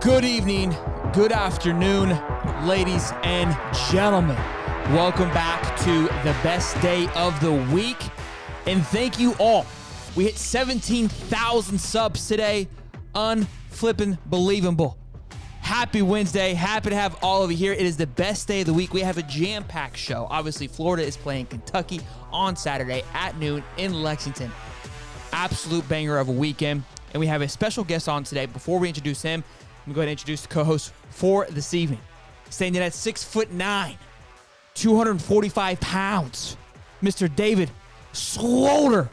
Good evening, good afternoon, ladies and gentlemen. Welcome back to the best day of the week, and thank you all. We hit 17,000 subs today. Unflippin' believable. Happy Wednesday. Happy to have all of you here. It is the best day of the week. We have a jam-packed show. Obviously, Florida is playing Kentucky on Saturday at noon in Lexington. Absolute banger of a weekend. And we have a special guest on today. Before we introduce him, I'm going to go ahead and introduce the co-host for this evening. Standing at 6'9", 245 pounds, Mr. David Swoulder.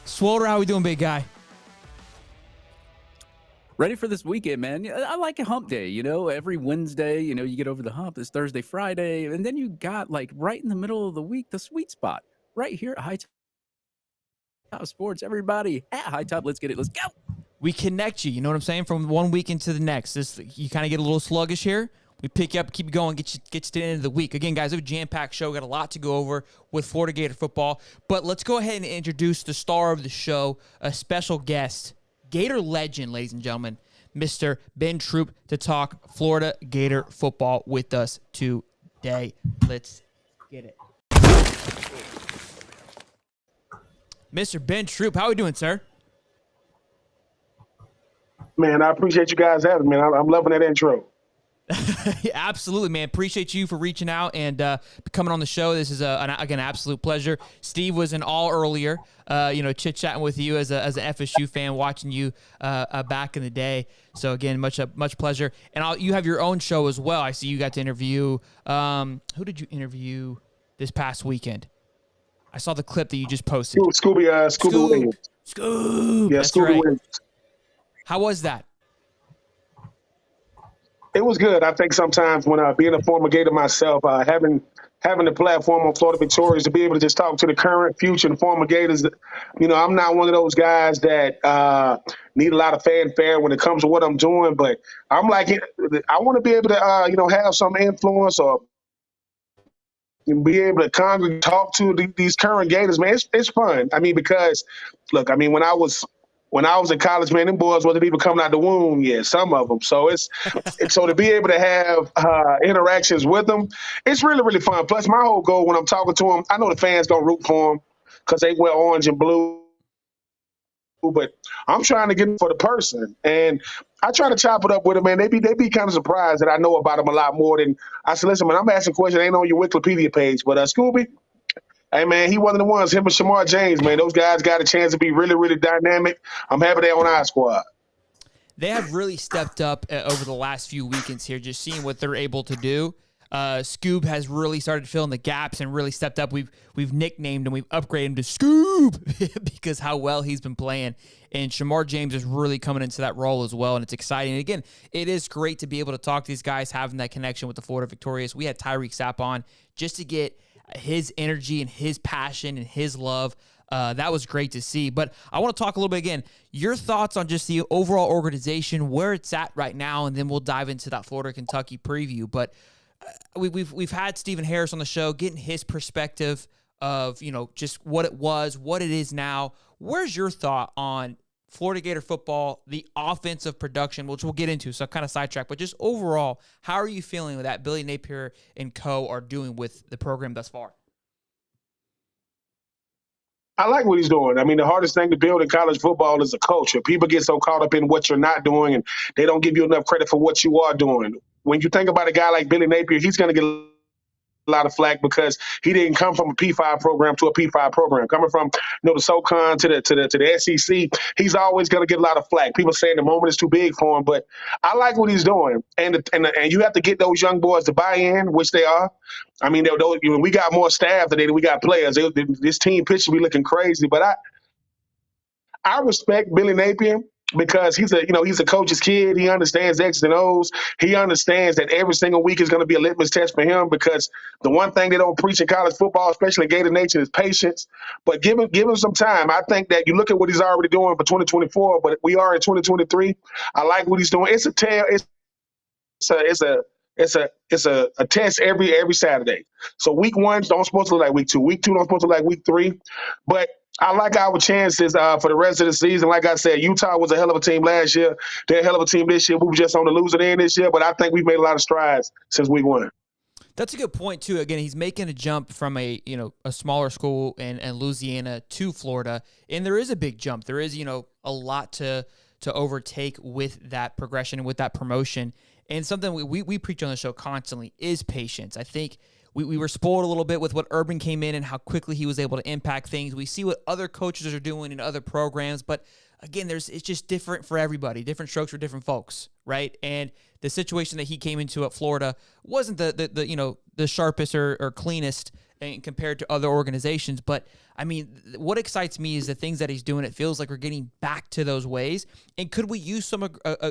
Swoulder, how we doing, big guy? Ready for this weekend, man. I like a hump day, every Wednesday, you get over the hump. It's Thursday, Friday, and then you got like right in the middle of the week, the sweet spot right here at High Top Sports. Everybody at High Top, let's get it. Let's go. We connect you, you know what I'm saying, from one weekend to the next. You kind of get a little sluggish here. We pick you up, keep you going, get you to the end of the week. Again, guys, we have a jam-packed show. We got a lot to go over with Florida Gator football. But let's go ahead and introduce the star of the show, a special guest, Gator legend, ladies and gentlemen, Mr. Ben Troupe, to talk Florida Gator football with us today. Let's get it. Mr. Ben Troupe, how are we doing, sir? Man, I appreciate you guys having me, man. I'm loving that intro. Yeah, absolutely, man. Appreciate you for reaching out and coming on the show. This is again, an absolute pleasure. Steve was in all earlier, chit chatting with you as an FSU fan, watching you back in the day. So again, much pleasure. And you have your own show as well. I see you got to interview. Who did you interview this past weekend? I saw the clip that you just posted. Scooby Williams. Scoob. Yeah, That's Scooby right. Williams. How was that? It was good. I think sometimes when being a former Gator myself, having the platform on Florida Victorious to be able to just talk to the current, future, and former Gators, I'm not one of those guys that need a lot of fanfare when it comes to what I'm doing. But I'm like, I want to be able to, have some influence or be able to congregate, talk to these current Gators, man. It's fun. I mean, because look, I mean, when I was in college, man, them boys wasn't even coming out the womb yet, some of them. So so to be able to have interactions with them, it's really, really fun. Plus, my whole goal when I'm talking to them, I know the fans don't root for them because they wear orange and blue, but I'm trying to get them for the person. And I try to chop it up with them, man. They be kind of surprised that I know about them a lot more than I said. Listen, man, I'm asking questions ain't on your Wikipedia page, but Scooby. Hey, man, he one of the ones, him and Shamar James, man. Those guys got a chance to be really, really dynamic. I'm happy they're on our squad. They have really stepped up over the last few weekends here, just seeing what they're able to do. Scoob has really started filling the gaps and really stepped up. We've nicknamed him, we've upgraded him to Scoob because how well he's been playing. And Shamar James is really coming into that role as well, and it's exciting. And again, it is great to be able to talk to these guys, having that connection with the Florida Victorious. We had Tyreek Sapp on just to get his energy and his passion and his love. That was great to see. But I want to talk a little bit again, your thoughts on just the overall organization, where it's at right now, and then we'll dive into that Florida-Kentucky preview. But we've had Stephen Harris on the show, getting his perspective of, just what it was, what it is now. Where's your thought on Florida Gator football, the offensive production, which we'll get into, so kind of sidetrack, but just overall, how are you feeling with that Billy Napier and co are doing with the program thus far? I like what he's doing. I mean, the hardest thing to build in college football is a culture. People get so caught up in what you're not doing, and they don't give you enough credit for what you are doing. When you think about a guy like Billy Napier, he's going to get a lot of flack because he didn't come from a P5 program to a P5 program. Coming from the SoCon to the SEC, he's always going to get a lot of flack. People saying the moment is too big for him, but I like what he's doing. And you have to get those young boys to buy in, which they are. I mean, we got more staff than we got players. This team pitch will be looking crazy, but I respect Billy Napier because he's a coach's kid. He understands X's and O's. He understands that every single week is going to be a litmus test for him because the one thing they don't preach in college football, especially in Gator Nation, is patience. But give him some time. I think that you look at what he's already doing for 2024, but we are in 2023. I like what he's doing. It's a test every Saturday. So week 1 don't supposed to look like week 2. Week 2 don't supposed to look like week 3. But I like our chances for the rest of the season. Like I said, Utah was a hell of a team last year. They're a hell of a team this year. We were just on the losing end this year, but I think we've made a lot of strides since week one. That's a good point too. Again, he's making a jump from a smaller school in Louisiana to Florida, and there is a big jump. There is a lot to overtake with that progression and with that promotion. And something we preach on the show constantly is patience. I think we were spoiled a little bit with what Urban came in and how quickly he was able to impact things. We see what other coaches are doing in other programs, but again, it's just different for everybody. Different strokes for different folks, right? And the situation that he came into at Florida wasn't the sharpest or cleanest compared to other organizations. But I mean, what excites me is the things that he's doing. It feels like we're getting back to those ways. And could we use some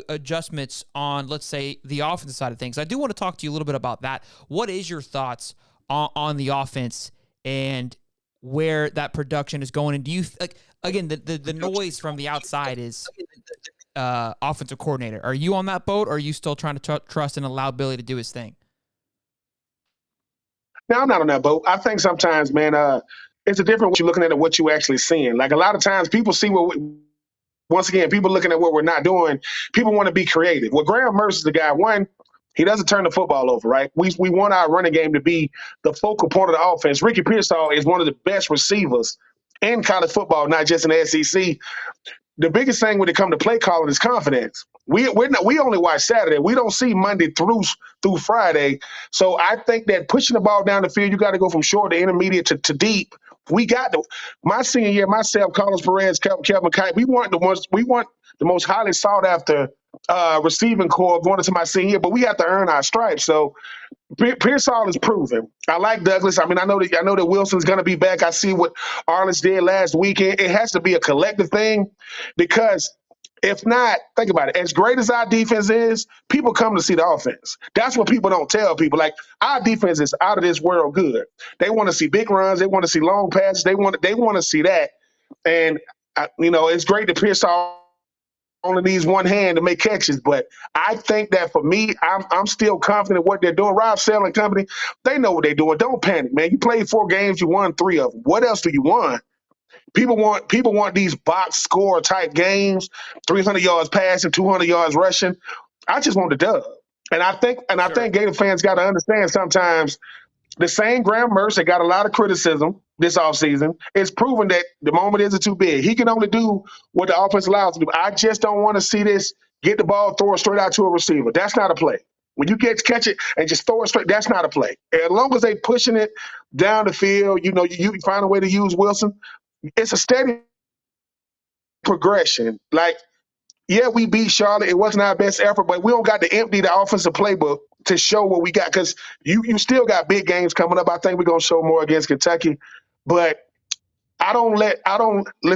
adjustments on, let's say, the offensive side of things? I do want to talk to you a little bit about that. What is your thoughts on the offense and where that production is going? And do you again, the noise from the outside is offensive coordinator. Are you on that boat, or are you still trying to trust and allow Billy to do his thing? No, I'm not on that boat. I think sometimes, man, it's a different what you're looking at and what you're actually seeing. Like a lot of times people see once again, people looking at what we're not doing, people want to be creative. Well, Graham Mercer's the guy. One, he doesn't turn the football over, right? We want our running game to be the focal point of the offense. Ricky Pearsall is one of the best receivers in college football, not just in the SEC. The biggest thing when it comes to play calling is confidence. We only watch Saturday. We don't see Monday through Friday. So I think that pushing the ball down the field, you got to go from short to intermediate to deep. We got my senior year, myself, Carlos Perez, Kevin Kite. We want the most highly sought after receiving corps going into my senior year, but we have to earn our stripes. So Pearsall is proven. I like Douglas. I mean, I know that Wilson's going to be back. I see what Arliss did last weekend. It has to be a collective thing, because if not, think about it. As great as our defense is, people come to see the offense. That's what people don't tell people. Like, our defense is out of this world good. They want to see big runs. They want to see long passes. They want to see that. And it's great that Pearsall only needs one hand to make catches, but I think that for me, I'm still confident in what they're doing. Rob Sell and company, they know what they're doing. Don't panic, man. You played 4 games, you won 3 of them. What else do you want? People want these box score type games, 300 yards passing, 200 yards rushing. I just want the dub. And I think Gator fans got to understand sometimes the same Graham Mercer got a lot of criticism this offseason. It's proven that the moment isn't too big. He can only do what the offense allows him to do. I just don't want to see this get the ball, throw it straight out to a receiver. That's not a play. When you catch it and just throw it straight, that's not a play. As long as they pushing it down the field, you find a way to use Wilson. It's a steady progression. Like, yeah, we beat Charlotte. It wasn't our best effort, but we don't got to empty the offensive playbook to show what we got, because you still got big games coming up. I think we're gonna show more against Kentucky, but I don't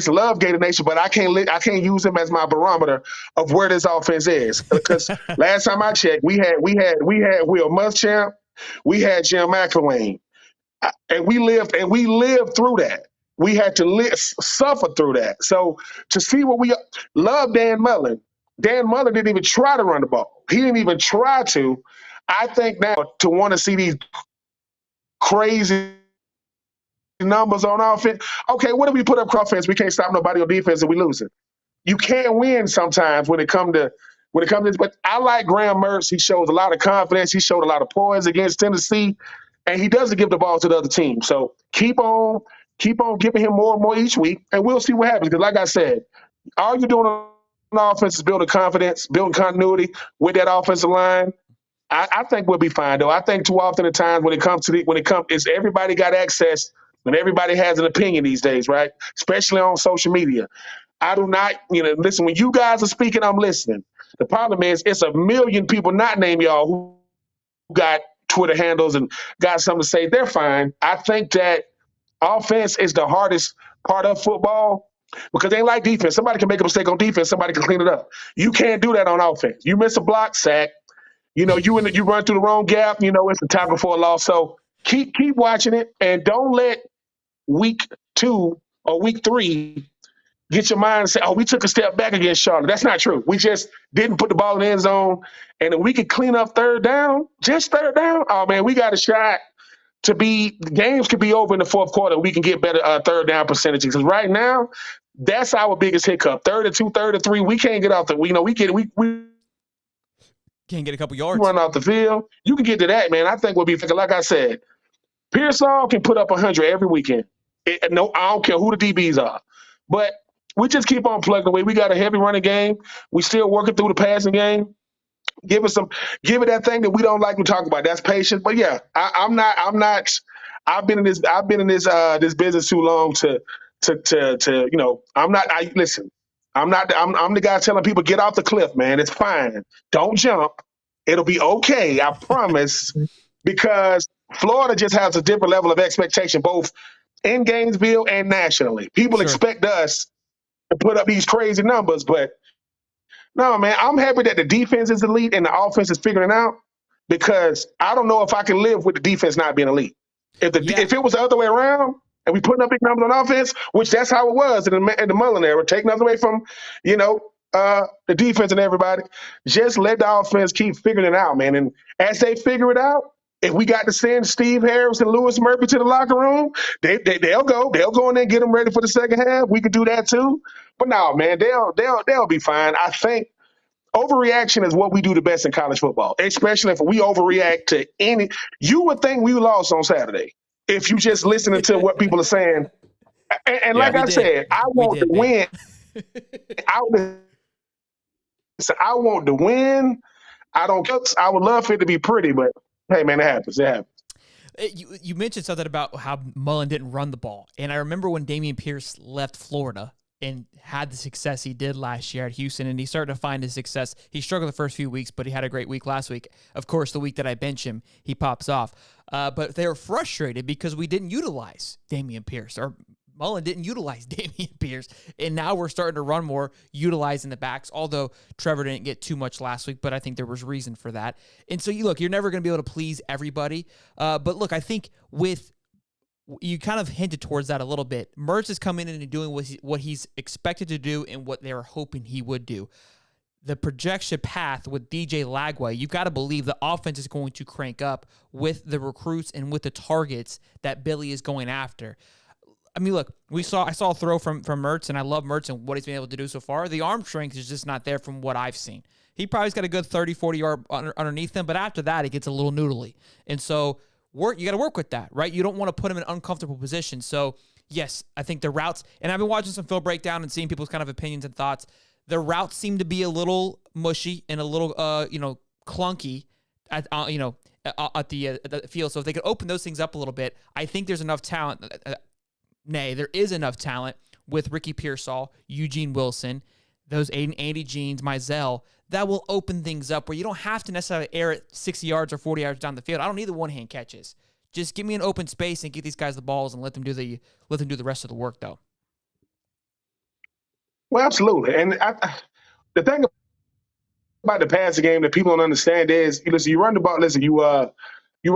love Gator Nation, but I can't use him as my barometer of where this offense is, because last time I checked, we had Will Muschamp, we had Jim McElwain, and we lived through that. We had to suffer through that. So to see what we love, Dan Mullen didn't even try to run the ball. He didn't even try to. I think now to want to see these crazy numbers on offense. Okay, what do we put up offense? We can't stop nobody on defense and we lose it. You can't win sometimes when it comes to this. But I like Graham Mertz. He shows a lot of confidence. He showed a lot of poise against Tennessee, and he doesn't give the ball to the other team. So keep on giving him more and more each week, and we'll see what happens. Because like I said, all you're doing on offense is building confidence, building continuity with that offensive line. I think we'll be fine, though. I think too often at times when it comes is everybody got access and everybody has an opinion these days, right? Especially on social media. I do not, listen, when you guys are speaking, I'm listening. The problem is it's a million people not named y'all who got Twitter handles and got something to say. They're fine. I think that offense is the hardest part of football, because they ain't like defense. Somebody can make a mistake on defense. Somebody can clean it up. You can't do that on offense. You miss a block, sack. You run through the wrong gap. It's a tackle for a loss. So keep watching it, and don't let week 2 or week 3 get your mind and say, "Oh, we took a step back against Charlotte." That's not true. We just didn't put the ball in the end zone, and if we could clean up third down, just third down. Oh man, we got a shot games could be over in the fourth quarter. We can get better third down percentages. Because right now, that's our biggest hiccup. 3rd-2, 3rd-3. We can't get off we Can't get a couple yards. run off the field. You can get to that, man. I think we'll be like I said. Pearsall can put up 100 every weekend. No, I don't care who the DBs are, but we just keep on plugging away. We got a heavy running game. We still working through the passing game. Give it that thing that we don't like to talk about. That's patience. But yeah, I'm not. I've been in this business too long to I'm not. Listen. I'm not. I'm the guy telling people get off the cliff, man. It's fine. Don't jump. It'll be okay. I promise. Because Florida just has a different level of expectation, both in Gainesville and nationally. People expect us to put up these crazy numbers, but no, man, I'm happy that the defense is elite and the offense is figuring it out because I don't know if I can live with the defense not being elite. If it was the other way around and we putting up big numbers on offense, which that's how it was in the Mullen era, taking us away from, the defense and everybody, just let the offense keep figuring it out, man. And as they figure it out, if we got to send Steve Harris and Lewis Murphy to the locker room, they'll go. They'll go in there and get them ready for the second half. We could do that too. But no, man, they'll be fine. I think overreaction is what we do the best in college football, especially if we overreact to any. You would think we lost on Saturday if you just listening to what people are saying. And like I said, I want to win. I want to win. I don't. I would love for it to be pretty, but hey, man, it happens. It happens. You mentioned something about how Mullen didn't run the ball, and I remember when Dameon Pierce left Florida and had the success he did last year at Houston, and he started to find his success. He struggled the first few weeks, but he had a great week last week. Of course, the week that I bench him, he pops off. But they were frustrated because we didn't utilize Dameon Pierce, or Mullen didn't utilize Dameon Pierce, and now we're starting to run more utilizing the backs, although Trevor didn't get too much last week, but I think there was reason for that. And so, you're never going to be able to please everybody. But look, I think you kind of hinted towards that a little bit. Mertz is coming in and doing what he's expected to do and what they were hoping he would do. The projection path with DJ Lagway, you've got to believe the offense is going to crank up with the recruits and with the targets that Billy is going after. I mean, look, I saw a throw from Mertz, and I love Mertz and what he's been able to do so far. The arm strength is just not there from what I've seen. He probably's got a good 30, 40 yard underneath him, but after that, it gets a little noodly. And so you got to work with that, right? You don't want to put him in an uncomfortable position. So, yes, I think the routes, and I've been watching some film breakdown and seeing people's kind of opinions and thoughts. The routes seem to be a little mushy and a little, clunky at the field. So if they could open those things up a little bit, I think there's enough talent. There is enough talent with Ricky Pearsall, Eugene Wilson, those Andy Jeans, Mizell, that will open things up where you don't have to necessarily air it 60 yards or 40 yards down the field. I don't need the one-hand catches. Just give me an open space and get these guys the balls and let them do the rest of the work, though. Well, absolutely. And the thing about the passing game that people don't understand is, you run the ball. You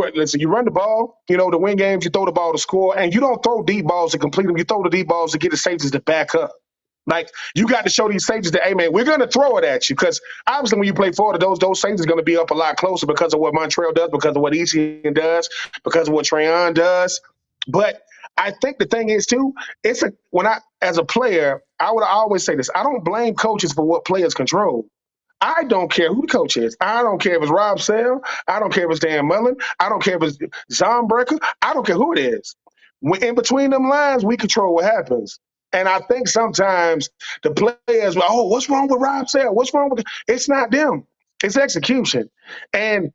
run the ball, to win games, you throw the ball to score, and you don't throw deep balls to complete them. You throw the deep balls to get the safeties to back up. Like, you got to show these safeties that, hey, man, we're going to throw it at you, because obviously when you play Florida, those safeties are going to be up a lot closer because of what Montreal does, because of what Etienne does, because of what Trayon does. But I think the thing is, too, as a player, I would always say this. I don't blame coaches for what players control. I don't care who the coach is. I don't care if it's Rob Sell. I don't care if it's Dan Mullen. I don't care if it's Zon Brecker. I don't care who it is. In between them lines, we control what happens. And I think sometimes the players, what's wrong with Rob Sell? What's wrong with – it's not them. It's execution. And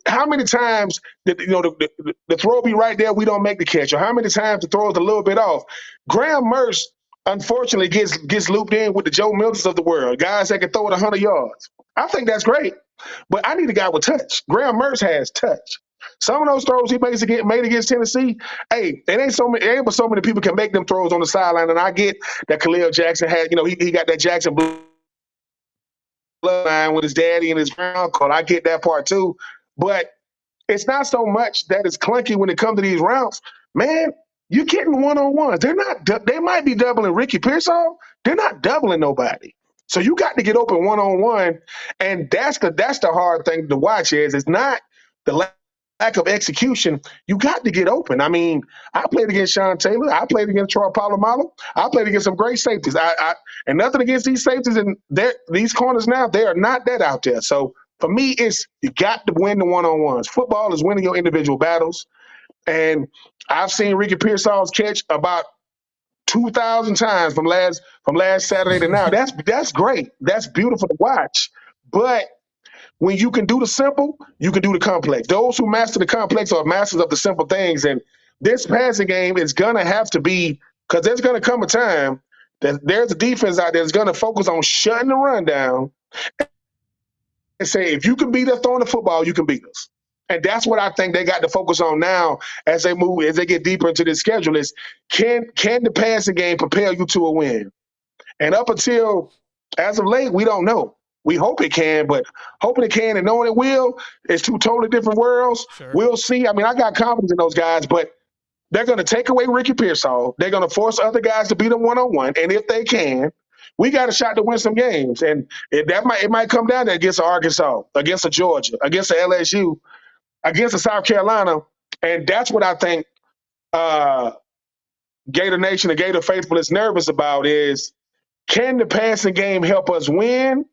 how many times the throw be right there, we don't make the catch? Or how many times the throw is a little bit off? Graham Mertz, unfortunately, gets looped in with the Joe Miltons of the world, guys that can throw it 100 yards. I think that's great, but I need a guy with touch. Graham Mertz has touch. Some of those throws he made against Tennessee, it ain't but so many people can make them throws on the sideline. And I get that Khalil Jackson had, he got that Jackson bloodline with his daddy and his granduncle. I get that part too, but it's not so much that it's clunky when it comes to these routes, man. You're getting one-on-ones. They might be doubling Ricky Pearsall. They're not doubling nobody. So you got to get open one-on-one, and that's the hard thing to watch. It's not the lack of execution, you got to get open. I mean, I played against Sean Taylor. I played against Troy Polamalu. I played against some great safeties. And nothing against these safeties and these corners now, they are not that out there. So for me, it's you got to win the one-on-ones. Football is winning your individual battles. And I've seen Ricky Pearsall's catch about 2,000 times from last Saturday to now. That's great. That's beautiful to watch. But when you can do the simple, you can do the complex. Those who master the complex are masters of the simple things. And this passing game is going to have to be, because there's going to come a time that there's a defense out there that's going to focus on shutting the run down and say, if you can beat us throwing the football, you can beat us. And that's what I think they got to focus on now as they get deeper into this schedule is can the passing game propel you to a win? And up until as of late, we don't know. We hope it can, but hoping it can and knowing it will is two totally different worlds. Sure. We'll see. I mean, I got confidence in those guys, but they're going to take away Ricky Pearsall. They're going to force other guys to beat them one-on-one. And if they can, we got a shot to win some games. And it might come down to against Arkansas, against a Georgia, against a LSU, against a South Carolina. And that's what I think Gator Nation and Gator Faithful is nervous about is, can the passing game help us win?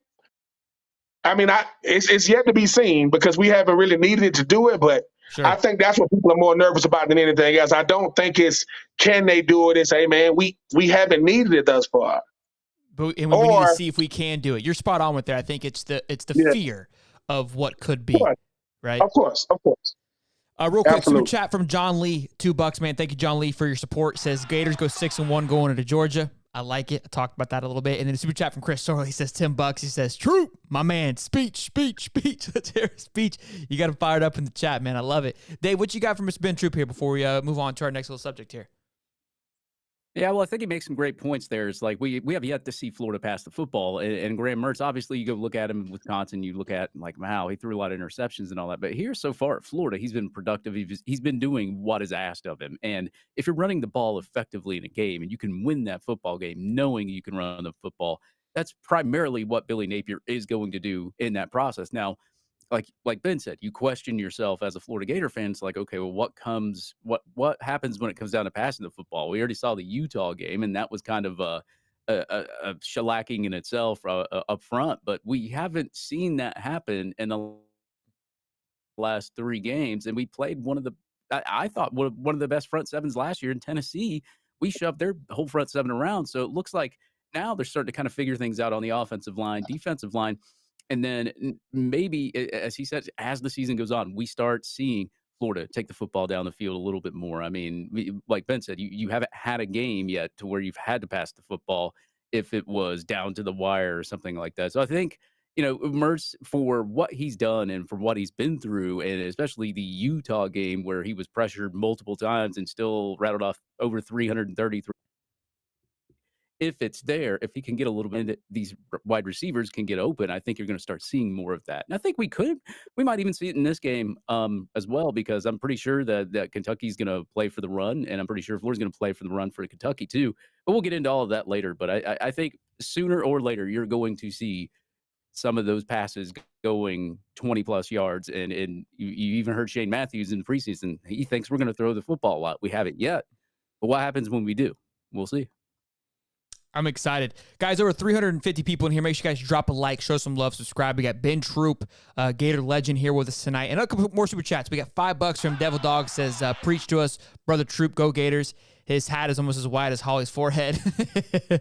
I mean, it's yet to be seen because we haven't really needed it to do it, but Sure. I think that's what people are more nervous about than anything else. I don't think it's can they do it. It's, hey, man, we haven't needed it thus far. But we need to see if we can do it. You're spot on with that. I think it's the fear of what could be, right? Of course. Real quick, super chat from John Lee, $2, man. Thank you, John Lee, for your support. Says Gators go 6-1 going into Georgia. I like it. I talked about that a little bit. And then a super chat from Chris Sorrell. He says $10. He says, Troupe, my man, speech. Let's hear a speech. You got him fired up in the chat, man. I love it. Dave, what you got from Mr. Ben Troupe here before we move on to our next little subject here? Yeah, well, I think he makes some great points there. It's like we have yet to see Florida pass the football. And Graham Mertz, obviously, you go look at him in Wisconsin, you look at, like, wow, he threw a lot of interceptions and all that. But here so far at Florida, he's been productive. He's been doing what is asked of him. And if you're running the ball effectively in a game and you can win that football game knowing you can run the football, that's primarily what Billy Napier is going to do in that process. Now, like Ben said, you question yourself as a Florida Gator fan. It's like, okay, well, what happens when it comes down to passing the football? We already saw the Utah game, and that was kind of a shellacking in itself up front. But we haven't seen that happen in the last 3 games, and we played I thought one of the best front sevens last year in Tennessee. We shoved their whole front seven around, so it looks like now they're starting to kind of figure things out on the offensive line, defensive line. And then maybe, as he said, as the season goes on, we start seeing Florida take the football down the field a little bit more. I mean, like Ben said, you haven't had a game yet to where you've had to pass the football if it was down to the wire or something like that. So I think, Mertz, for what he's done and for what he's been through, and especially the Utah game where he was pressured multiple times and still rattled off over 333. If it's there, if he can get a little bit, these wide receivers can get open, I think you're going to start seeing more of that. And I think we might even see it in this game as well, because I'm pretty sure that Kentucky's going to play for the run, and I'm pretty sure Florida's going to play for the run for Kentucky too. But we'll get into all of that later. But I think sooner or later, you're going to see some of those passes going 20-plus yards. And you even heard Shane Matthews in the preseason. He thinks we're going to throw the football a lot. We haven't yet. But what happens when we do? We'll see. I'm excited. Guys, over 350 people in here. Make sure you guys drop a like, show some love, subscribe. We got Ben Troupe, Gator legend, here with us tonight. And a couple more super chats. We got $5 from Devil Dog, says, preach to us, Brother Troupe, go Gators. His hat is almost as wide as Holly's forehead.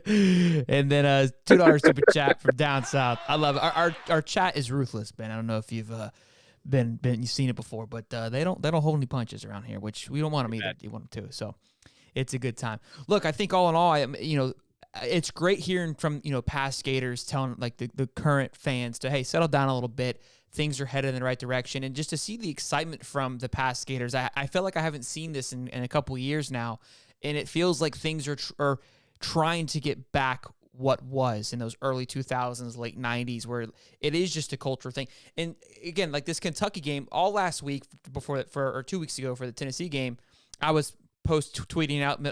And then $2 super chat from down south. I love it. Our chat is ruthless, Ben. I don't know if you've you've seen it before, but they don't hold any punches around here, which we don't want them either. You want them to. So it's a good time. Look, I think all in all, it's great hearing from, past Gators telling like the current fans to, hey, settle down a little bit. Things are headed in the right direction. And just to see the excitement from the past Gators, I feel like I haven't seen this in a couple of years now. And it feels like things are trying to get back what was in those early 2000s, late 90s, where it is just a culture thing. And again, like this Kentucky game, all last week or 2 weeks ago for the Tennessee game, I was tweeting out,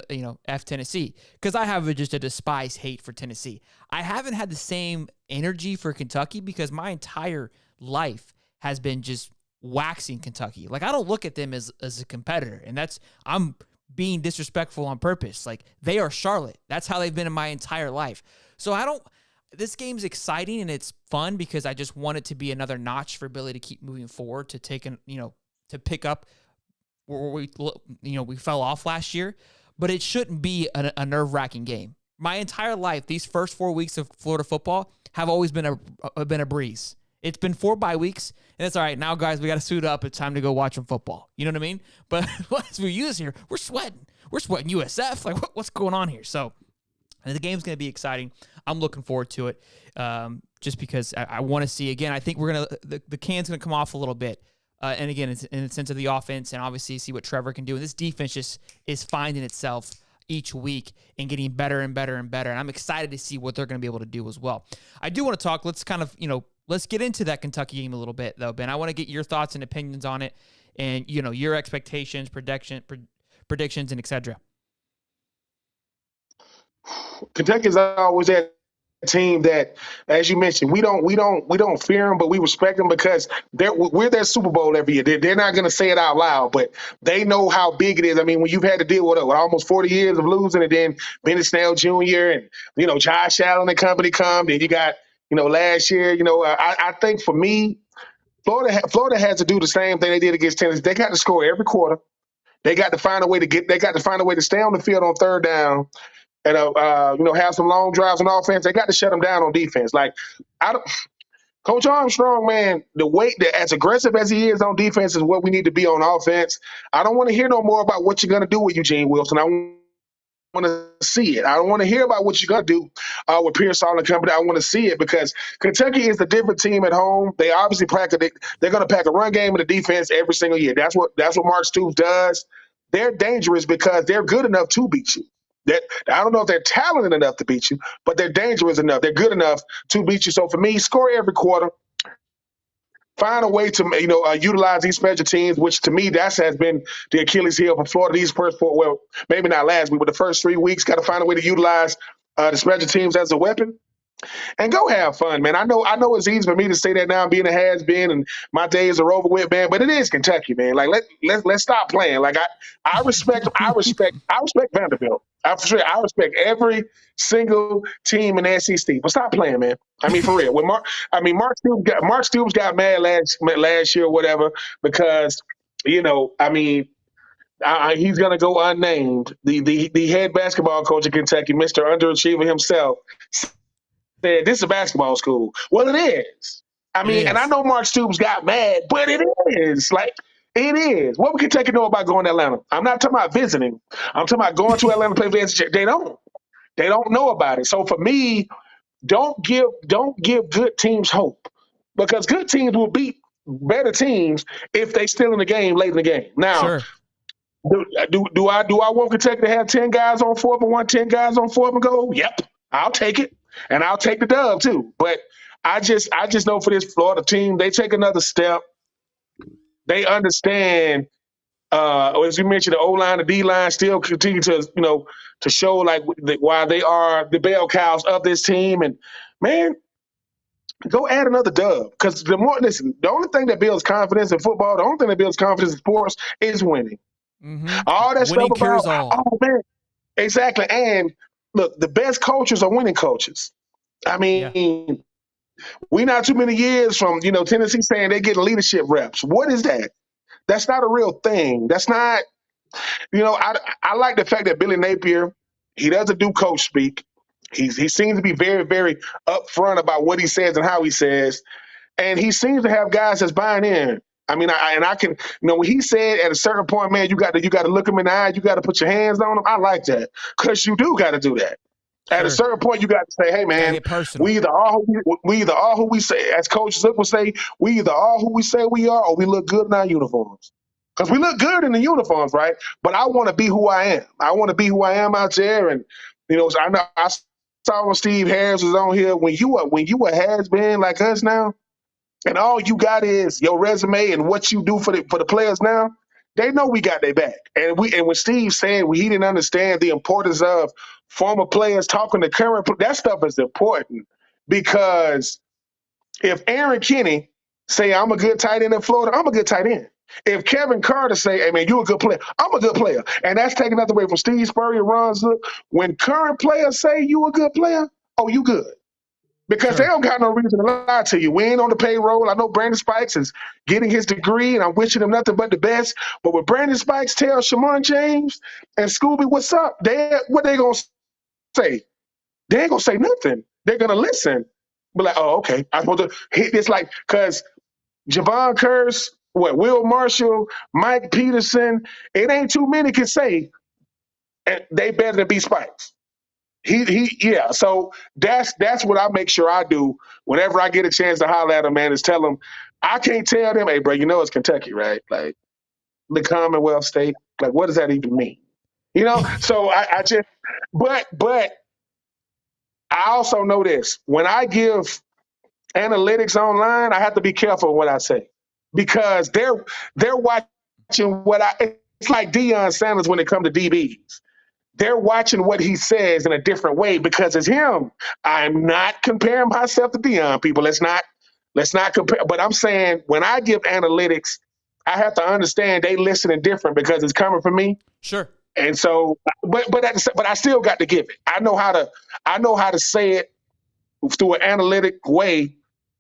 F Tennessee, because I have just a despise hate for Tennessee. I haven't had the same energy for Kentucky because my entire life has been just waxing Kentucky. Like, I don't look at them as a competitor, and I'm being disrespectful on purpose. Like, they are Charlotte. That's how they've been in my entire life. So this game's exciting and it's fun because I just want it to be another notch for Billy to keep moving forward, to to pick up where we fell off last year. But it shouldn't be a nerve-wracking game. My entire life, these first 4 weeks of Florida football have always been a breeze. It's been 4 bye weeks, and it's all right. Now, guys, we got to suit up. It's time to go watch some football. You know what I mean? But as we use here, we're sweating. We're sweating USF. Like, what's going on here? So the game's going to be exciting. I'm looking forward to it just because I want to see, again, I think the can's going to come off a little bit. And again, it's in the sense of the offense, and obviously see what Trevor can do. And this defense just is finding itself each week and getting better and better and better. And I'm excited to see what they're going to be able to do as well. I do want to talk. Let's kind of, let's get into that Kentucky game a little bit, though, Ben. I want to get your thoughts and opinions on it, and your expectations, predictions, and etc. Kentucky's always that team that, as you mentioned, we don't fear them, but we respect them because we're their Super Bowl every year. They're not going to say it out loud, but they know how big it is. I mean, when you've had to deal with almost 40 years of losing, and then Bennett Snell Jr. and Josh Allen and company come, then you got last year. I think for me, Florida has to do the same thing they did against Tennessee. They got to score every quarter. They got to find a way to stay on the field on third down. And have some long drives on offense. They got to shut them down on defense. Like, Coach Armstrong, man, as aggressive as he is on defense is what we need to be on offense. I don't want to hear no more about what you're going to do with Eugene Wilson. I want to see it. I don't want to hear about what you're going to do with Pearsall and company. I want to see it because Kentucky is a different team at home. They obviously they're going to pack a run game and a defense every single year. That's what Mark Stoops does. They're dangerous because they're good enough to beat you. I don't know if they're talented enough to beat you, but they're dangerous enough. They're good enough to beat you. So for me, score every quarter. Find a way to utilize these special teams, which to me has been the Achilles heel for Florida. These first 4, well, maybe not last week, but the first 3 weeks, got to find a way to utilize the special teams as a weapon. And go have fun, man. I know it's easy for me to say that now, being a has-been, and my days are over with, man. But it is Kentucky, man. Like let's stop playing. Like I respect Vanderbilt. I respect every single team in the SEC. But stop playing, man. I mean, for real. Mark Stoops got mad last year or whatever because he's gonna go unnamed. The head basketball coach of Kentucky, Mr. Underachiever himself, said this is a basketball school. Well, it is. And I know Mark Stoops got mad, but it is. Like, it is. What would Kentucky know about going to Atlanta? I'm not talking about visiting. I'm talking about going to Atlanta to play for the SEC. They don't. They don't know about it. So for me, don't give good teams hope, because good teams will beat better teams if they still in the game late in the game. Now, Sure. Do I want Kentucky to have 10 guys on fourth and 10 guys on fourth and goal? Yep, I'll take it. And I'll take the dub too. But I just know for this Florida team, they take another step. They understand, as you mentioned, the O-line, the D-line still continue to show like why they are the bell cows of this team. And man, go add another dub. Because the only thing that builds confidence in football, the only thing that builds confidence in sports is winning. Mm-hmm. All that Winning stuff cures about, all. oh man, exactly. And look, the best coaches are winning coaches. We not too many years from Tennessee saying they get leadership reps. What is that? That's not a real thing. That's not. I like the fact that Billy Napier, he doesn't do coach speak. He seems to be very, very upfront about what he says and how he says, and he seems to have guys that's buying in. I can, when he said at a certain point, man, you got to look him in the eye, you got to put your hands on him. I like that, because you do got to do that. At a certain point, you got to say, hey, man, we either are who we say, as Coach Zook would say, we either are who we say we are, or we look good in our uniforms. Because we look good in the uniforms, right? But I want to be who I am. I want to be who I am out there. And, I saw when Steve Harris was on here, when you a has-been like us now, and all you got is your resume and what you do for the players now, they know we got their back. And when Steve said he didn't understand the importance of former players talking to current, that stuff is important, because if Aaron Kinney say I'm a good tight end in Florida, I'm a good tight end. If Kevin Carter say, hey, man, you a good player, I'm a good player. And that's taking nothing away from Steve Spurrier, Ron Zook. When current players say you a good player, oh, you good. Because they don't got no reason to lie to you. We ain't on the payroll. I know Brandon Spikes is getting his degree, and I'm wishing him nothing but the best. But when Brandon Spikes tells Shamon James and Scooby, what's up, what they going to say? They ain't going to say nothing. They're going to listen. Be like, oh, okay. I'm supposed to hit this like, because Javon Curse, Will Marshall, Mike Peterson, it ain't too many can say and they better than B Spikes. Yeah. So that's what I make sure I do whenever I get a chance to holler at them, man, is tell them, I can't tell them, hey, bro, you know it's Kentucky, right? Like the Commonwealth state. Like, what does that even mean? You know? So I just, but I also know this. When I give analytics online, I have to be careful what I say because they're watching it's like Deion Sanders when it comes to DBs. They're watching what he says in a different way because it's him. I'm not comparing myself to Deion, people. Let's not compare. But I'm saying when I give analytics, I have to understand they listening different because it's coming from me. Sure. And so, but I still got to give it. I know how to say it through an analytic way,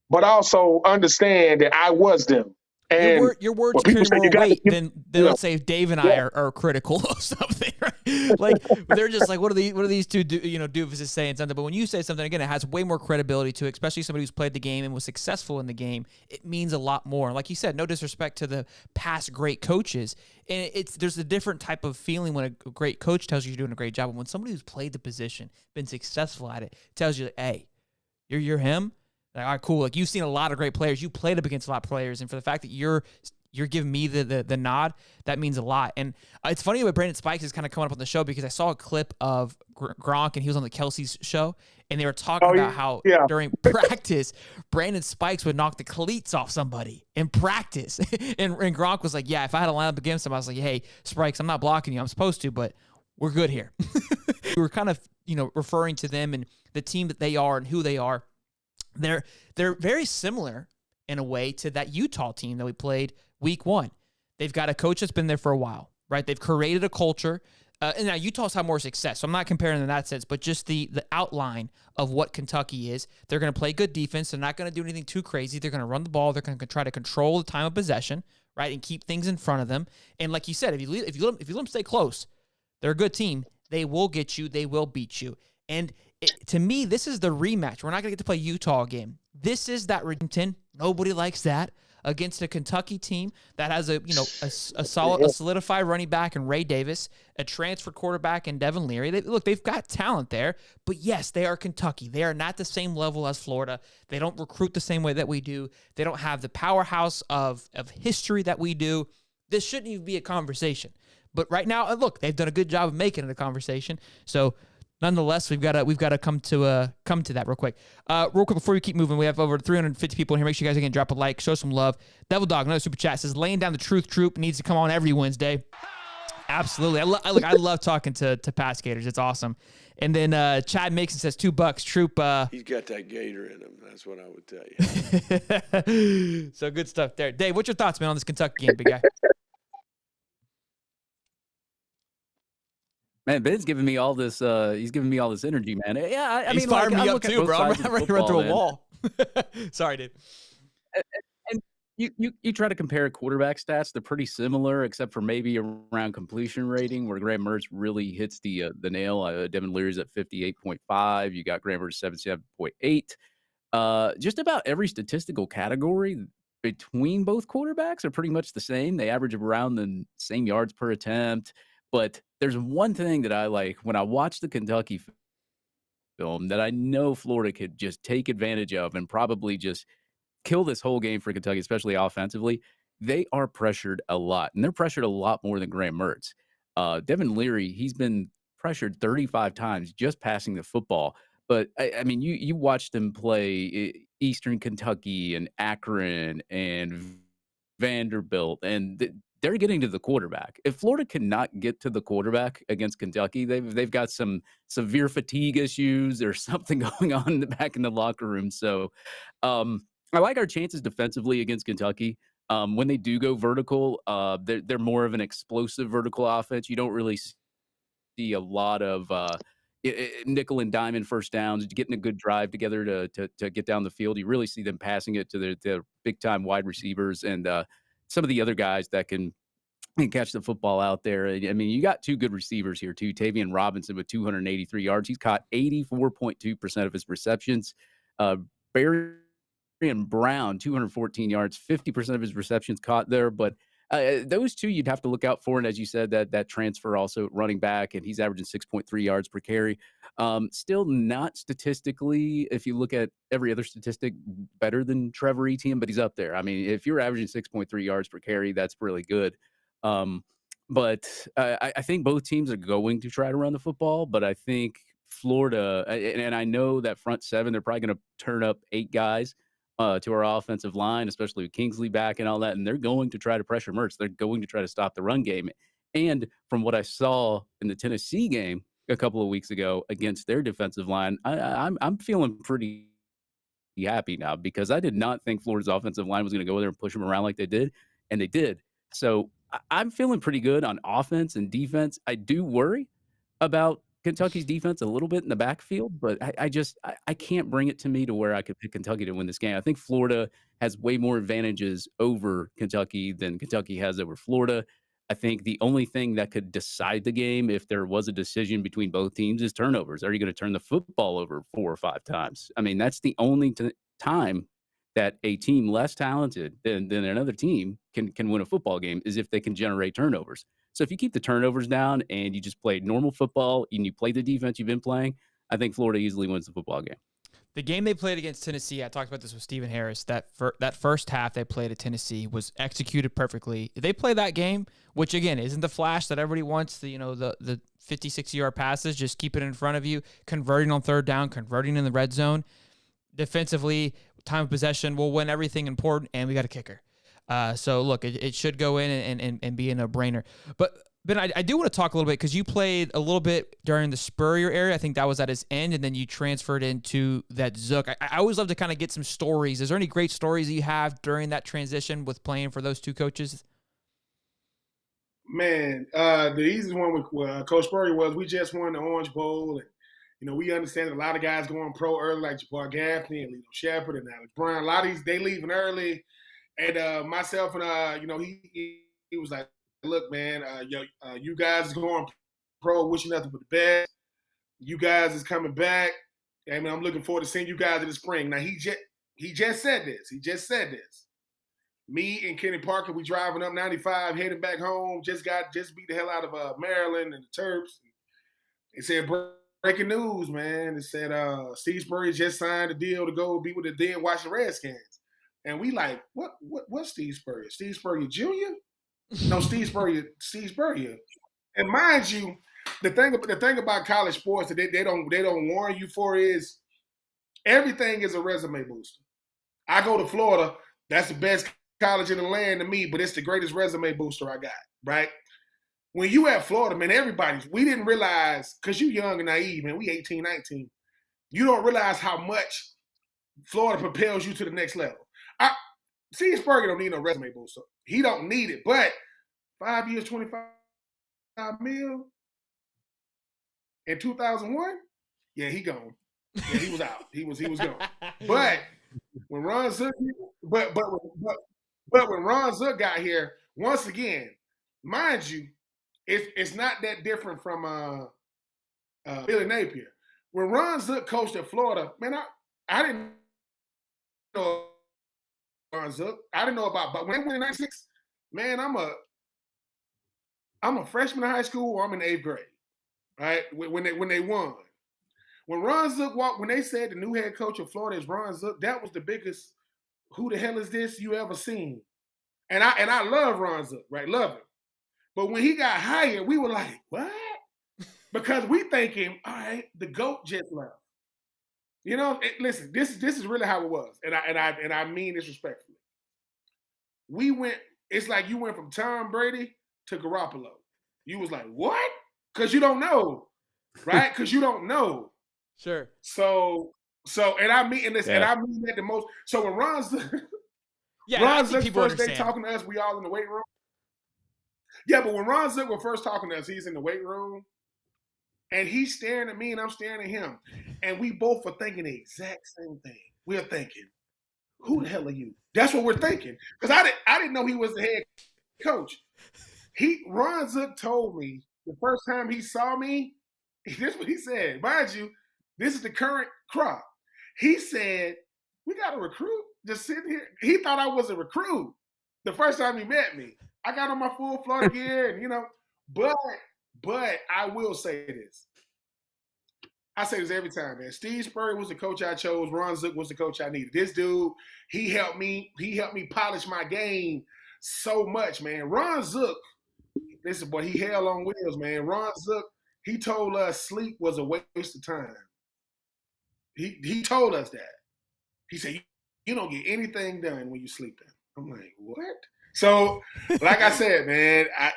but also understand that I was them. And your words carry more weight than let's say if Dave and I are critical of something, right? Like they're just like, what are these two doofuses saying something? But when you say something, again, it has way more credibility to it, especially somebody who's played the game and was successful in the game. It means a lot more. Like you said, no disrespect to the past great coaches, and there's a different type of feeling when a great coach tells you you're doing a great job, and when somebody who's played the position, been successful at it, tells you, hey, you're him. Like, all right, cool. Like you've seen a lot of great players. You played up against a lot of players, and for the fact that you're giving me the nod, that means a lot. And it's funny that Brandon Spikes is kind of coming up on the show because I saw a clip of Gronk and he was on the Kelsey's show, and they were talking about how during practice, Brandon Spikes would knock the cleats off somebody in practice, and Gronk was like, "Yeah, if I had a lineup against him, I was like, hey, Spikes, I'm not blocking you. I'm supposed to, but we're good here." We were kind of referring to them and the team that they are and who they are. They're very similar in a way to that Utah team that we played week 1. They've got a coach that's been there for a while, right? They've created a culture. And now Utah's had more success, so I'm not comparing in that sense, but just the outline of what Kentucky is. They're going to play good defense. They're not going to do anything too crazy. They're going to run the ball. They're going to try to control the time of possession, right, and keep things in front of them. And like you said, if you let them stay close, they're a good team. They will get you. They will beat you. And to me, this is the rematch. We're not going to get to play Utah again. This is that Redemption. Nobody likes that against a Kentucky team that has a solidified running back in Ray Davis, a transfer quarterback in Devin Leary. They've got talent there, but yes, they are Kentucky. They are not the same level as Florida. They don't recruit the same way that we do. They don't have the powerhouse of history that we do. This shouldn't even be a conversation. But right now, look, they've done a good job of making it a conversation. So nonetheless, we've got to come to that real quick. Real quick before we keep moving, we have over 350 people in here. Make sure you guys again drop a like, show some love. Devil Dog, another super chat, says laying down the truth. Troupe needs to come on every Wednesday. Absolutely, I love talking to past Gators. It's awesome. And then Chad Mason says $2. Troupe. He's got that Gator in him. That's what I would tell you. So good stuff there, Dave. What's your thoughts, man, on this Kentucky game, big guy? Man, Ben's giving me all this. He's giving me all this energy, man. Yeah, I he's mean, firing like, me I up look at too, both bro. I'm sides of ready to run football, through a wall. Sorry, dude. And you try to compare quarterback stats; they're pretty similar, except for maybe around completion rating, where Graham Mertz really hits the nail. Devin Leary's at 58.5. You got Graham Mertz 77.8. Just about every statistical category between both quarterbacks are pretty much the same. They average around the same yards per attempt. But there's one thing that I like when I watch the Kentucky film that I know Florida could just take advantage of and probably just kill this whole game for Kentucky, especially offensively. They are pressured a lot, and they're pressured a lot more than Graham Mertz. Devin Leary, he's been pressured 35 times just passing the football. But, I mean, you watch them play Eastern Kentucky and Akron and Vanderbilt, and they're getting to the quarterback. If Florida cannot get to the quarterback against Kentucky, they've got some severe fatigue issues. There's something going on back in the locker room. So I like our chances defensively against Kentucky. When they do go vertical, they're more of an explosive vertical offense. You don't really see a lot of nickel and diamond first downs, getting a good drive together to get down the field. You really see them passing it to their big time wide receivers and some of the other guys that can catch the football out there. I mean, you got two good receivers here too. Tavian Robinson with 283 yards. He's caught 84.2% of his receptions. Barry and Brown, 214 yards, 50% of his receptions caught there. But those two you'd have to look out for. And as you said, that transfer also running back, and he's averaging 6.3 yards per carry. Still not statistically, if you look at every other statistic, better than Trevor Etienne, but he's up there. I mean, if you're averaging 6.3 yards per carry, that's really good. But I think both teams are going to try to run the football, but I think Florida, and I know that front seven, they're probably going to turn up 8 guys to our offensive line, especially with Kingsley back and all that, and they're going to try to pressure Mertz. They're going to try to stop the run game. And from what I saw in the Tennessee game a couple of weeks ago against their defensive line, I'm feeling pretty happy now because I did not think Florida's offensive line was going to go there and push them around like they did, and they did. So I'm feeling pretty good on offense and defense. I do worry about Kentucky's defense a little bit in the backfield, but I can't bring it to me to where I could pick Kentucky to win this game. I think Florida has way more advantages over Kentucky than Kentucky has over Florida. I think the only thing that could decide the game if there was a decision between both teams is turnovers. Are you going to turn the football over 4 or 5 times? I mean, that's the only time that a team less talented than another team can win a football game is if they can generate turnovers. So if you keep the turnovers down and you just play normal football and you play the defense you've been playing, I think Florida easily wins the football game. The game they played against Tennessee, I talked about this with Stephen Harris, that first half they played at Tennessee was executed perfectly. If they play that game, which again isn't the flash that everybody wants, the 50, 60-yard passes, just keep it in front of you, converting on third down, converting in the red zone. Defensively, time of possession, we'll win everything important, and we got a kicker. So, look, it should go in and be a no-brainer. But Ben, I do want to talk a little bit because you played a little bit during the Spurrier area. I think that was at his end, and then you transferred into that Zook. I always love to kind of get some stories. Is there any great stories that you have during that transition with playing for those two coaches? Man, the easiest one with Coach Spurrier was we just won the Orange Bowl, and we understand a lot of guys going pro early, like Jabbar Gaffney and Lito Shepherd and Alex Brown. A lot of these they leaving early, and myself and he was like, "Look, man, you guys is going pro. Wish you nothing but the best. You guys is coming back. I mean, I'm looking forward to seeing you guys in the spring." Now he just said this. He just said this. Me and Kenny Parker, we driving up 95, heading back home. Just beat the hell out of Maryland and the Terps. It said breaking news, man. It said Steve Spurrier just signed a deal to go be with the then Washington Redskins. And we like, what's Steve Spurrier? Steve Spurrier Jr.? No, Steve Spurrier. And mind you, the thing about college sports that they don't warn you for is everything is a resume booster. I go to Florida, that's the best college in the land to me, but it's the greatest resume booster I got, right? When you at Florida, man, we didn't realize, because you young and naive, man, we 18, 19, you don't realize how much Florida propels you to the next level. Steve Spurrier don't need no resume booster. He don't need it, but 5 years, 25 mil in 2001, yeah, he gone. Yeah, he was out. He was gone. But when Ron Zook, but when Ron Zook got here, once again, mind you, it's not that different from Billy Napier. When Ron Zook coached at Florida, man, I didn't know Ron Zook. I didn't know about, but when they went in '96, man, I'm a freshman in high school or I'm in 8th grade, right? When they won. When Ron Zook when they said the new head coach of Florida is Ron Zook, that was the biggest, who the hell is this you ever seen? And I love Ron Zook, right? Love him. But when he got hired, we were like, what? Because we thinking, all right, the GOAT just left. Listen, this is really how it was. And I mean this respectfully. It's like you went from Tom Brady to Garoppolo. You was like, what? Because you don't know, right? Because you don't know. Sure. So So, and I mean that the most. So when Ron Yeah, I think Zook's people first day understand. talking to us, we all in the weight room. Yeah, but when Ron Zook was first talking to us, he's in the weight room, and he's staring at me, and I'm staring at him, and we both are thinking the exact same thing. We're thinking, "Who the hell are you?" That's what we're thinking, because I didn't know he was the head coach. Ron Zook told me the first time he saw me, this is what he said. Mind you, this is the current crop. He said, "We got a recruit just sitting here." He thought I was a recruit the first time he met me. I got on my full Florida gear, and but I will say this. I say this every time, man. Steve Spurrier was the coach I chose. Ron Zook was the coach I needed. This dude, he helped me polish my game so much, man. Ron Zook, listen, boy, he hell on wheels, man. Ron Zook, he told us sleep was a waste of time. He told us that. He said, you don't get anything done when you sleeping. I'm like, what? So, like I said, man, I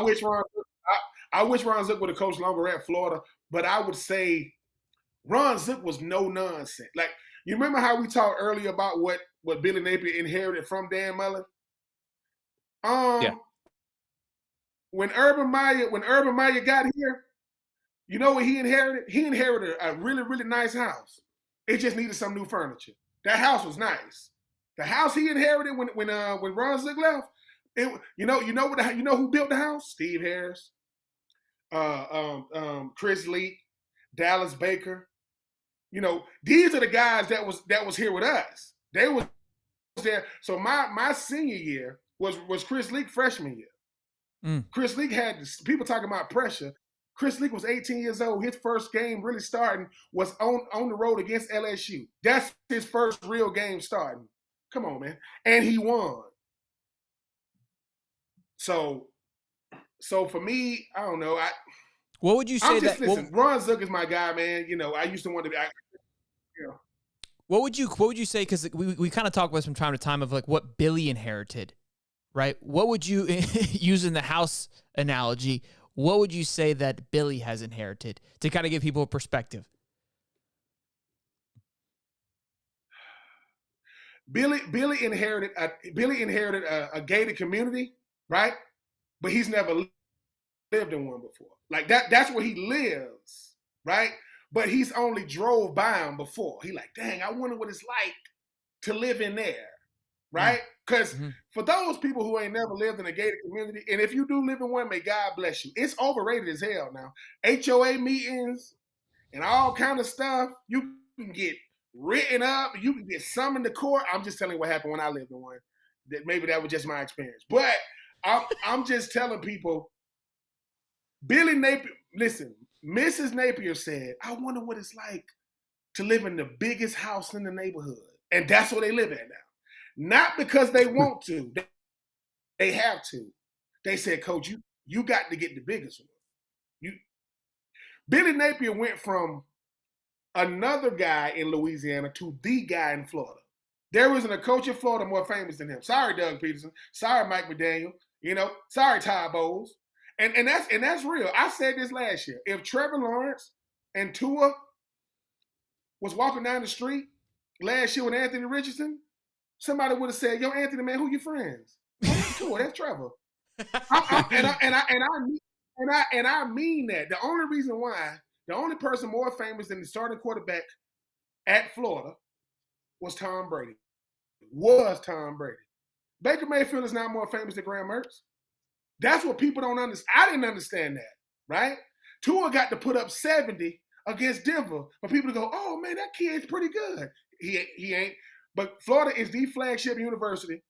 wish Ron Zook would have coached longer at Florida, but I would say Ron Zook was no nonsense. Like, you remember how we talked earlier about what Billy Napier inherited from Dan Mullen? Yeah. When Urban Meyer got here, you know what he inherited? He inherited a really, really nice house. It just needed some new furniture. That house was nice. The house he inherited when Ron Zook left, who built the house? Steve Harris, Chris Leak, Dallas Baker. These are the guys that was here with us. They was there. So my senior year was Chris Leak freshman year. Chris Leak had people talking about pressure. Chris Leak was 18 years old. His first game really starting was on the road against LSU. That's his first real game starting. Come on, man. And he won. So for me, I don't know. What would you say listen, Ron Zook is my guy, man. I used to want to be. What would you say? Because we kind of talk about this from time to time of like what Billy inherited, right? What would you using the house analogy? What would you say that Billy has inherited to kind of give people a perspective? Billy inherited a gated community, right? But he's never lived in one before. Like that's where he lives, right? But he's only drove by them before. He like, dang, I wonder what it's like to live in there, right? Because for those people who ain't never lived in a gated community, and if you do live in one, may God bless you. It's overrated as hell now. HOA meetings and all kind of stuff, you can get written up, you can get summoned to court. I'm just telling you what happened when I lived in one. Maybe that was just my experience. But I'm just telling people, Billy Napier, listen, Mrs. Napier said, I wonder what it's like to live in the biggest house in the neighborhood. And that's where they live at now. Not because they want to. They have to. They said, Coach, you got to get the biggest one. Billy Napier went from another guy in Louisiana to the guy in Florida. There isn't a coach in Florida more famous than him. Sorry, Doug Peterson. Sorry, Mike McDaniel. Sorry, Todd Bowles. And that's real. I said this last year. If Trevor Lawrence and Tua was walking down the street last year with Anthony Richardson, somebody would have said, "Yo, Anthony, man, who your friends?" Oh, that's Tua. That's Trevor. I mean that. The only reason why, the only person more famous than the starting quarterback at Florida was Tom Brady. Baker Mayfield is now more famous than Graham Mertz. That's what people don't understand. I didn't understand that, right? Tua got to put up 70 against Denver for people to go, oh, man, that kid's pretty good. He ain't. But Florida is the flagship university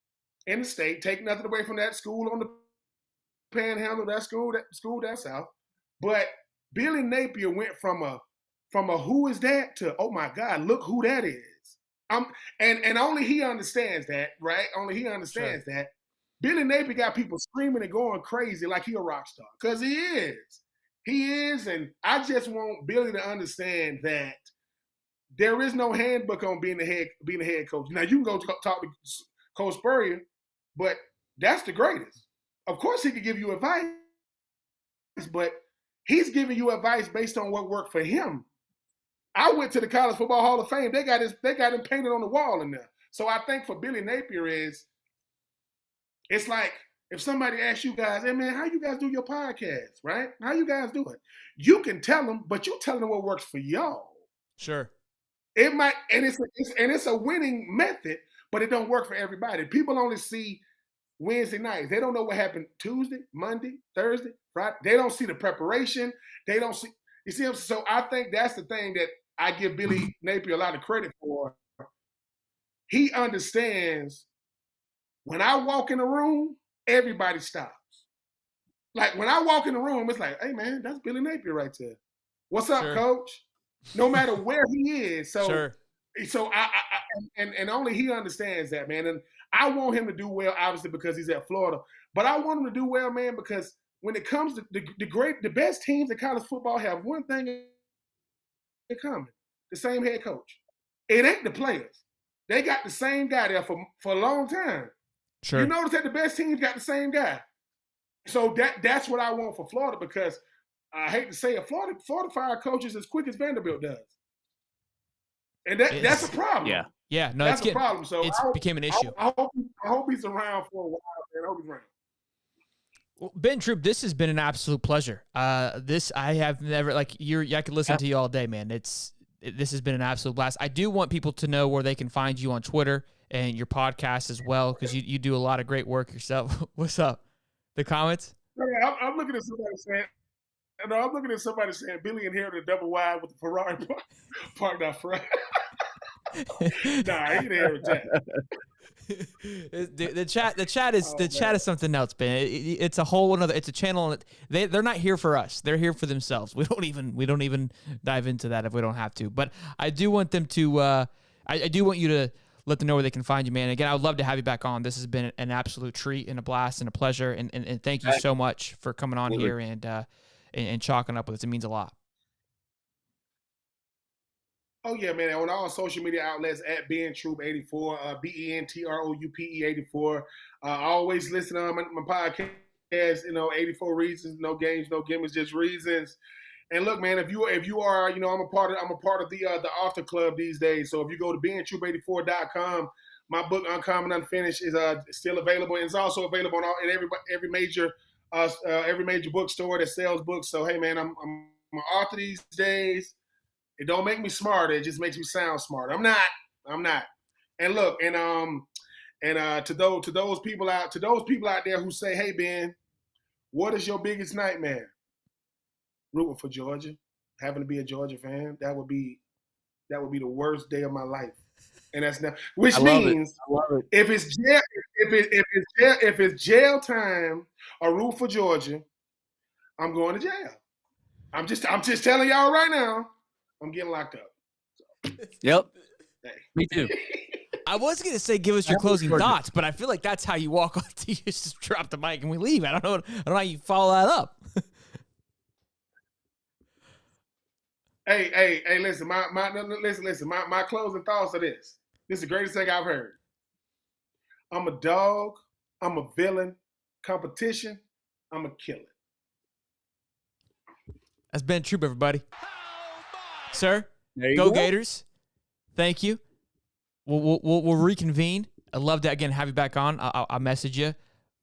in the state. Take nothing away from that school on the panhandle, that school down south. But Billy Napier went from a who is that to, oh, my God, look who that is. And only he understands that, right? Only he understands that. Billy Napier got people screaming and going crazy like he a rock star, because he is. He is, and I just want Billy to understand that there is no handbook on being a head coach. Now, you can go talk to Coach Spurrier, but that's the greatest. Of course, he could give you advice, but he's giving you advice based on what worked for him. I went to the College Football Hall of Fame. They got him painted on the wall in there. So I think for Billy Napier it's like if somebody asks you guys, hey man, how you guys do your podcast, right? How you guys do it? You can tell them, but you telling them what works for y'all. Sure. It might, and it's a winning method, but it don't work for everybody. People only see Wednesday nights. They don't know what happened Tuesday, Monday, Thursday, Friday. They don't see the preparation. They don't see. You see, so I think that's the thing that I give Billy Napier a lot of credit for. He understands when I walk in the room, everybody stops. Like when I walk in the room, it's like, hey man, that's Billy Napier right there. What's up, coach? No matter where he is. So, so I only he understands that, man. And I want him to do well, obviously, because he's at Florida. But I want him to do well, man, because when it comes to the best teams in college football have one thing in common: the same head coach. It ain't the players. They got the same guy there for a long time. Sure. You notice that the best teams got the same guy. So that's what I want for Florida, because I hate to say it, Florida fire coaches as quick as Vanderbilt does. And that's a problem. Yeah. Yeah. No, that's a problem. So it became an issue. I hope he's around for a while, man. I hope he's around. Well, Ben Troupe, this has been an absolute pleasure. This I have never I could listen to you all day, man. This has been an absolute blast. I do want people to know where they can find you on Twitter and your podcast as well, because you do a lot of great work yourself. What's up? The comments? I'm looking at somebody saying, I'm looking at somebody saying Billy inherited a double wide with the Ferrari parked out front. Nah, he didn't inherit that. The chat is something else, Ben. It's a whole another. It's a channel. They're not here for us. They're here for themselves. We don't even dive into that if we don't have to. But I do want them to. I do want you to let them know where they can find you, man. Again, I would love to have you back on. This has been an absolute treat and a blast and a pleasure. And thank you so much for coming on here and chalking up with us. It means a lot. Oh yeah, man! On all social media outlets at BenTroupe84, BenTroupe84. Always listen on my podcast. 84 reasons, no games, no gimmicks, just reasons. And look, man, if you are, I'm a part of the Author Club these days. So if you go to BenTroupe84.com, my book Uncommon Unfinished is still available, and it's also available in every major bookstore that sells books. So hey, man, I'm an author these days. It don't make me smarter. It just makes me sound smarter. I'm not. And look, to those people out there who say, "Hey Ben, what is your biggest nightmare?" Rooting for Georgia, having to be a Georgia fan. That would be the worst day of my life. And that's not. Which means if it's jail time or root for Georgia, I'm going to jail. I'm just telling y'all right now. I'm getting locked up. So. Yep. Hey. Me too. I was going to say give us your closing thoughts, but I feel like that's how you walk on. You just drop the mic and we leave. I don't know how you follow that up. Hey, listen, listen. My closing thoughts are this. This is the greatest thing I've heard. I'm a dog. I'm a villain. Competition. I'm a killer. That's Ben Troupe, everybody. Sir, go Gators. Thank you. We'll reconvene. I'd love to, again, have you back on. I'll message you.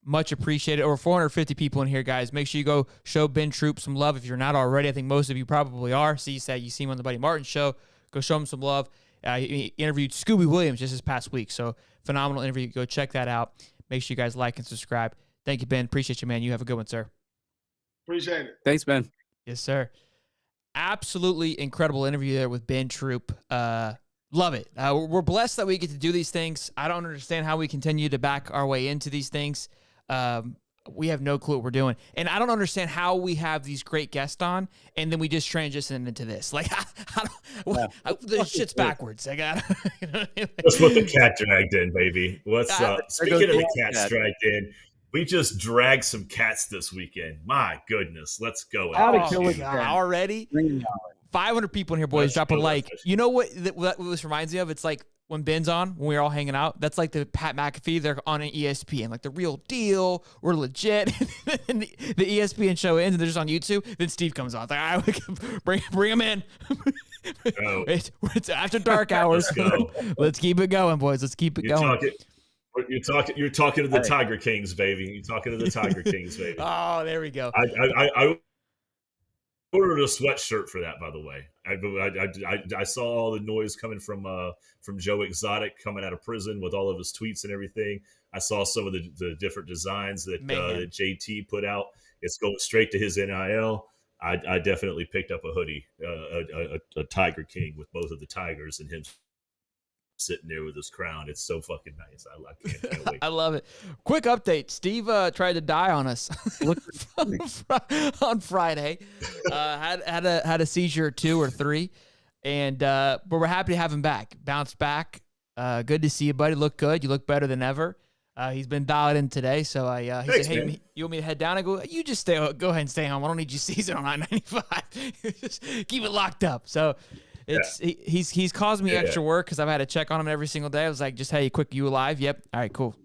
Much appreciated. Over 450 people in here, guys. Make sure you go show Ben Troupe some love if you're not already. I think most of you probably are. You see him on the Buddy Martin show. Go show him some love. He interviewed Scooby Williams just this past week, so phenomenal interview. Go check that out. Make sure you guys like and subscribe. Thank you, Ben. Appreciate you, man. You have a good one, sir. Appreciate it. Thanks, Ben. Yes, sir. Absolutely incredible interview there with Ben Troupe. Love it. We're blessed that we get to do these things. I don't understand how we continue to back our way into these things. We have no clue what we're doing. And I don't understand how we have these great guests on, and then we just transition into this. Like, the shit's backwards. I got That's what the cat dragged in, baby. What's up? Speaking of the cats dragged in, we just dragged some cats this weekend. My goodness. Let's go. Already? 500 people in here, boys. Drop a like. You know what this reminds me of? It's like when Ben's on, when we're all hanging out, that's like the Pat McAfee. They're on an ESPN, like the real deal. We're legit. And the ESPN show ends, and they're just on YouTube. Then Steve comes on. It's like, all right, bring him in. It's after dark hours. Let's go. Let's keep it going, boys. Let's keep it going. You're talking to the Tiger Kings, baby. You're talking to the Tiger Kings, baby. Oh, there we go. I ordered a sweatshirt for that, by the way. I saw all the noise coming from Joe Exotic coming out of prison with all of his tweets and everything. I saw some of the different designs that JT put out. It's going straight to his NIL. I definitely picked up a hoodie, a Tiger King with both of the tigers and him sitting there with his crown. It's so fucking nice. I can't wait. I love it. Quick update. Steve tried to die on us on Friday. Had a seizure or 2 or 3, but we're happy to have him back. Bounced back. Good to see you, buddy. Look good. You look better than ever. He's been dialed in today, so he Thanks, said, "Hey, man. you want me to head down?" I go, "You just go ahead and stay home. I don't need you season on I-95. Just keep it locked up." So. He's caused me extra work because I've had to check on him every single day. I was like, just, hey, quick, you alive? Yep. All right, cool.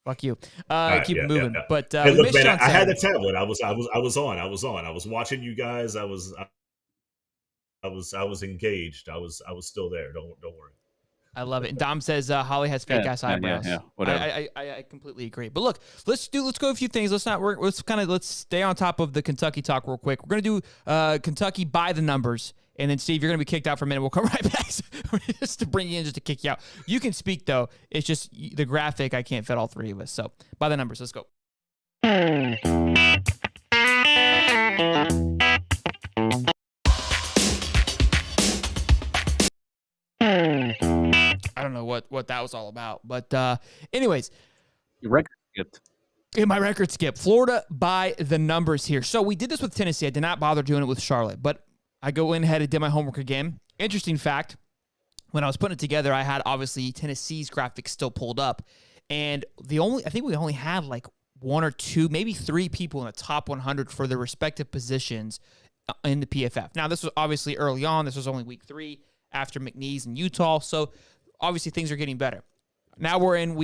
Fuck you. Keep it moving. But hey, look, man, I had the tablet. I was on. I was watching you guys. I was engaged. I was still there. Don't worry. I love it. And Dom says Holly has fake ass eyebrows. Yeah, whatever. I completely agree. But look, let's go a few things. Let's stay on top of the Kentucky talk real quick. We're gonna do Kentucky by the numbers. And then, Steve, you're going to be kicked out for a minute. We'll come right back just to bring you in, just to kick you out. You can speak, though. It's just the graphic. I can't fit all 3 of us. So, by the numbers, let's go. I don't know what that was all about. But anyways. Your record skipped. In my record skip. Florida by the numbers here. So, we did this with Tennessee. I did not bother doing it with Charlotte. But I go in ahead and did my homework again. Interesting fact, when I was putting it together, I had obviously Tennessee's graphics still pulled up. And I think we only had like 1 or 2, maybe 3 people in the top 100 for their respective positions in the PFF. Now, this was obviously early on. This was only week 3 after McNeese and Utah. So obviously things are getting better. Now we're in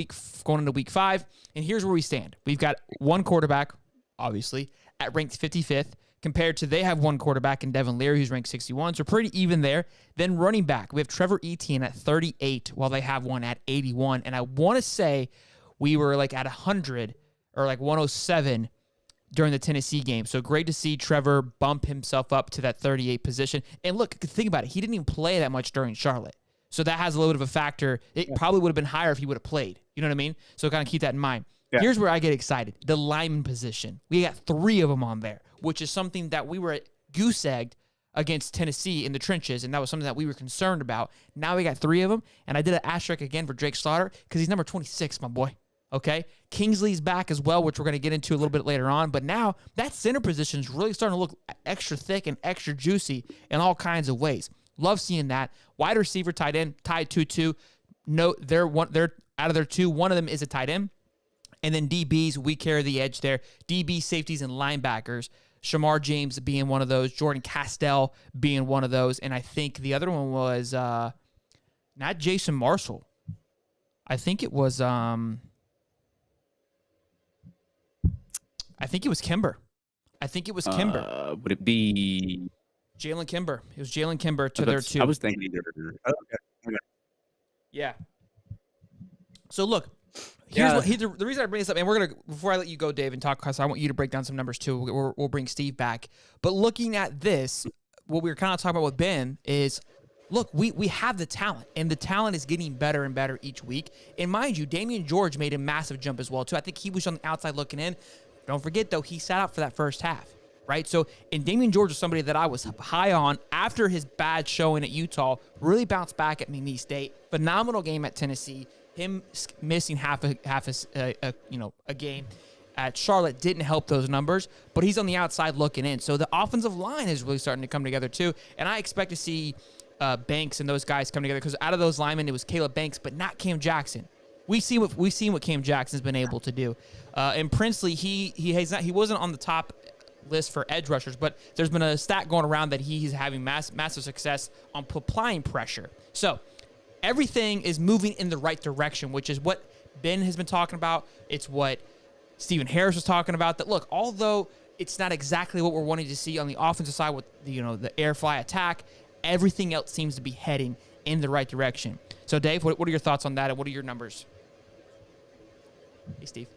going into week 5. And here's where we stand. We've got 1 quarterback, obviously, at ranked 55th. Compared to they have 1 quarterback in Devin Leary, who's ranked 61, so pretty even there. Then running back, we have Trevor Etienne at 38, while they have one at 81. And I want to say we were like at 100 or like 107 during the Tennessee game. So great to see Trevor bump himself up to that 38 position. And look, think about it. He didn't even play that much during Charlotte. So that has a little bit of a factor. It probably would have been higher if he would have played. You know what I mean? So kind of keep that in mind. Yeah. Here's where I get excited. The lineman position. We got 3 of them on there, which is something that we were goose-egged against Tennessee in the trenches, and that was something that we were concerned about. Now we got 3 of them, and I did an asterisk again for Drake Slaughter because he's number 26, my boy. Okay? Kingsley's back as well, which we're going to get into a little bit later on. But now that center position is really starting to look extra thick and extra juicy in all kinds of ways. Love seeing that. Wide receiver, tight end, tied 2-2. Note they're out of their 2, one of them is a tight end. And then DBs, we carry the edge there. DB, safeties, and linebackers. Shamar James being one of those. Jordan Castell being one of those. And I think the other one was not Jason Marshall. I think it was Kimber. Would it be Jalen Kimber? It was Jalen Kimber to their 2. I was thinking either. Okay. Yeah. So look. The reason I bring this up, and we're gonna before I let you go, Dave, and talk, because I want you to break down some numbers too. We'll bring Steve back. But looking at this, what we were kind of talking about with Ben is, look, we have the talent, and the talent is getting better and better each week. And mind you, Damian George made a massive jump as well too. I think he was on the outside looking in. Don't forget though, he sat out for that first half, right? So, and Damian George is somebody that I was high on after his bad showing at Utah. Really bounced back at McNeese State. Phenomenal game at Tennessee. Him missing half a game at Charlotte didn't help those numbers, but he's on the outside looking in. So the offensive line is really starting to come together too, and I expect to see Banks and those guys come together, because out of those linemen it was Caleb Banks, but not Cam Jackson. We've seen what Cam Jackson's been able to do, and Princely he wasn't on the top list for edge rushers, but there's been a stat going around that he's having massive success on applying pressure. So everything is moving in the right direction, which is what Ben has been talking about. It's what Stephen Harris was talking about. That look, although it's not exactly what we're wanting to see on the offensive side with the air fly attack, everything else seems to be heading in the right direction. So, Dave, what are your thoughts on that, and what are your numbers? Hey, Steve.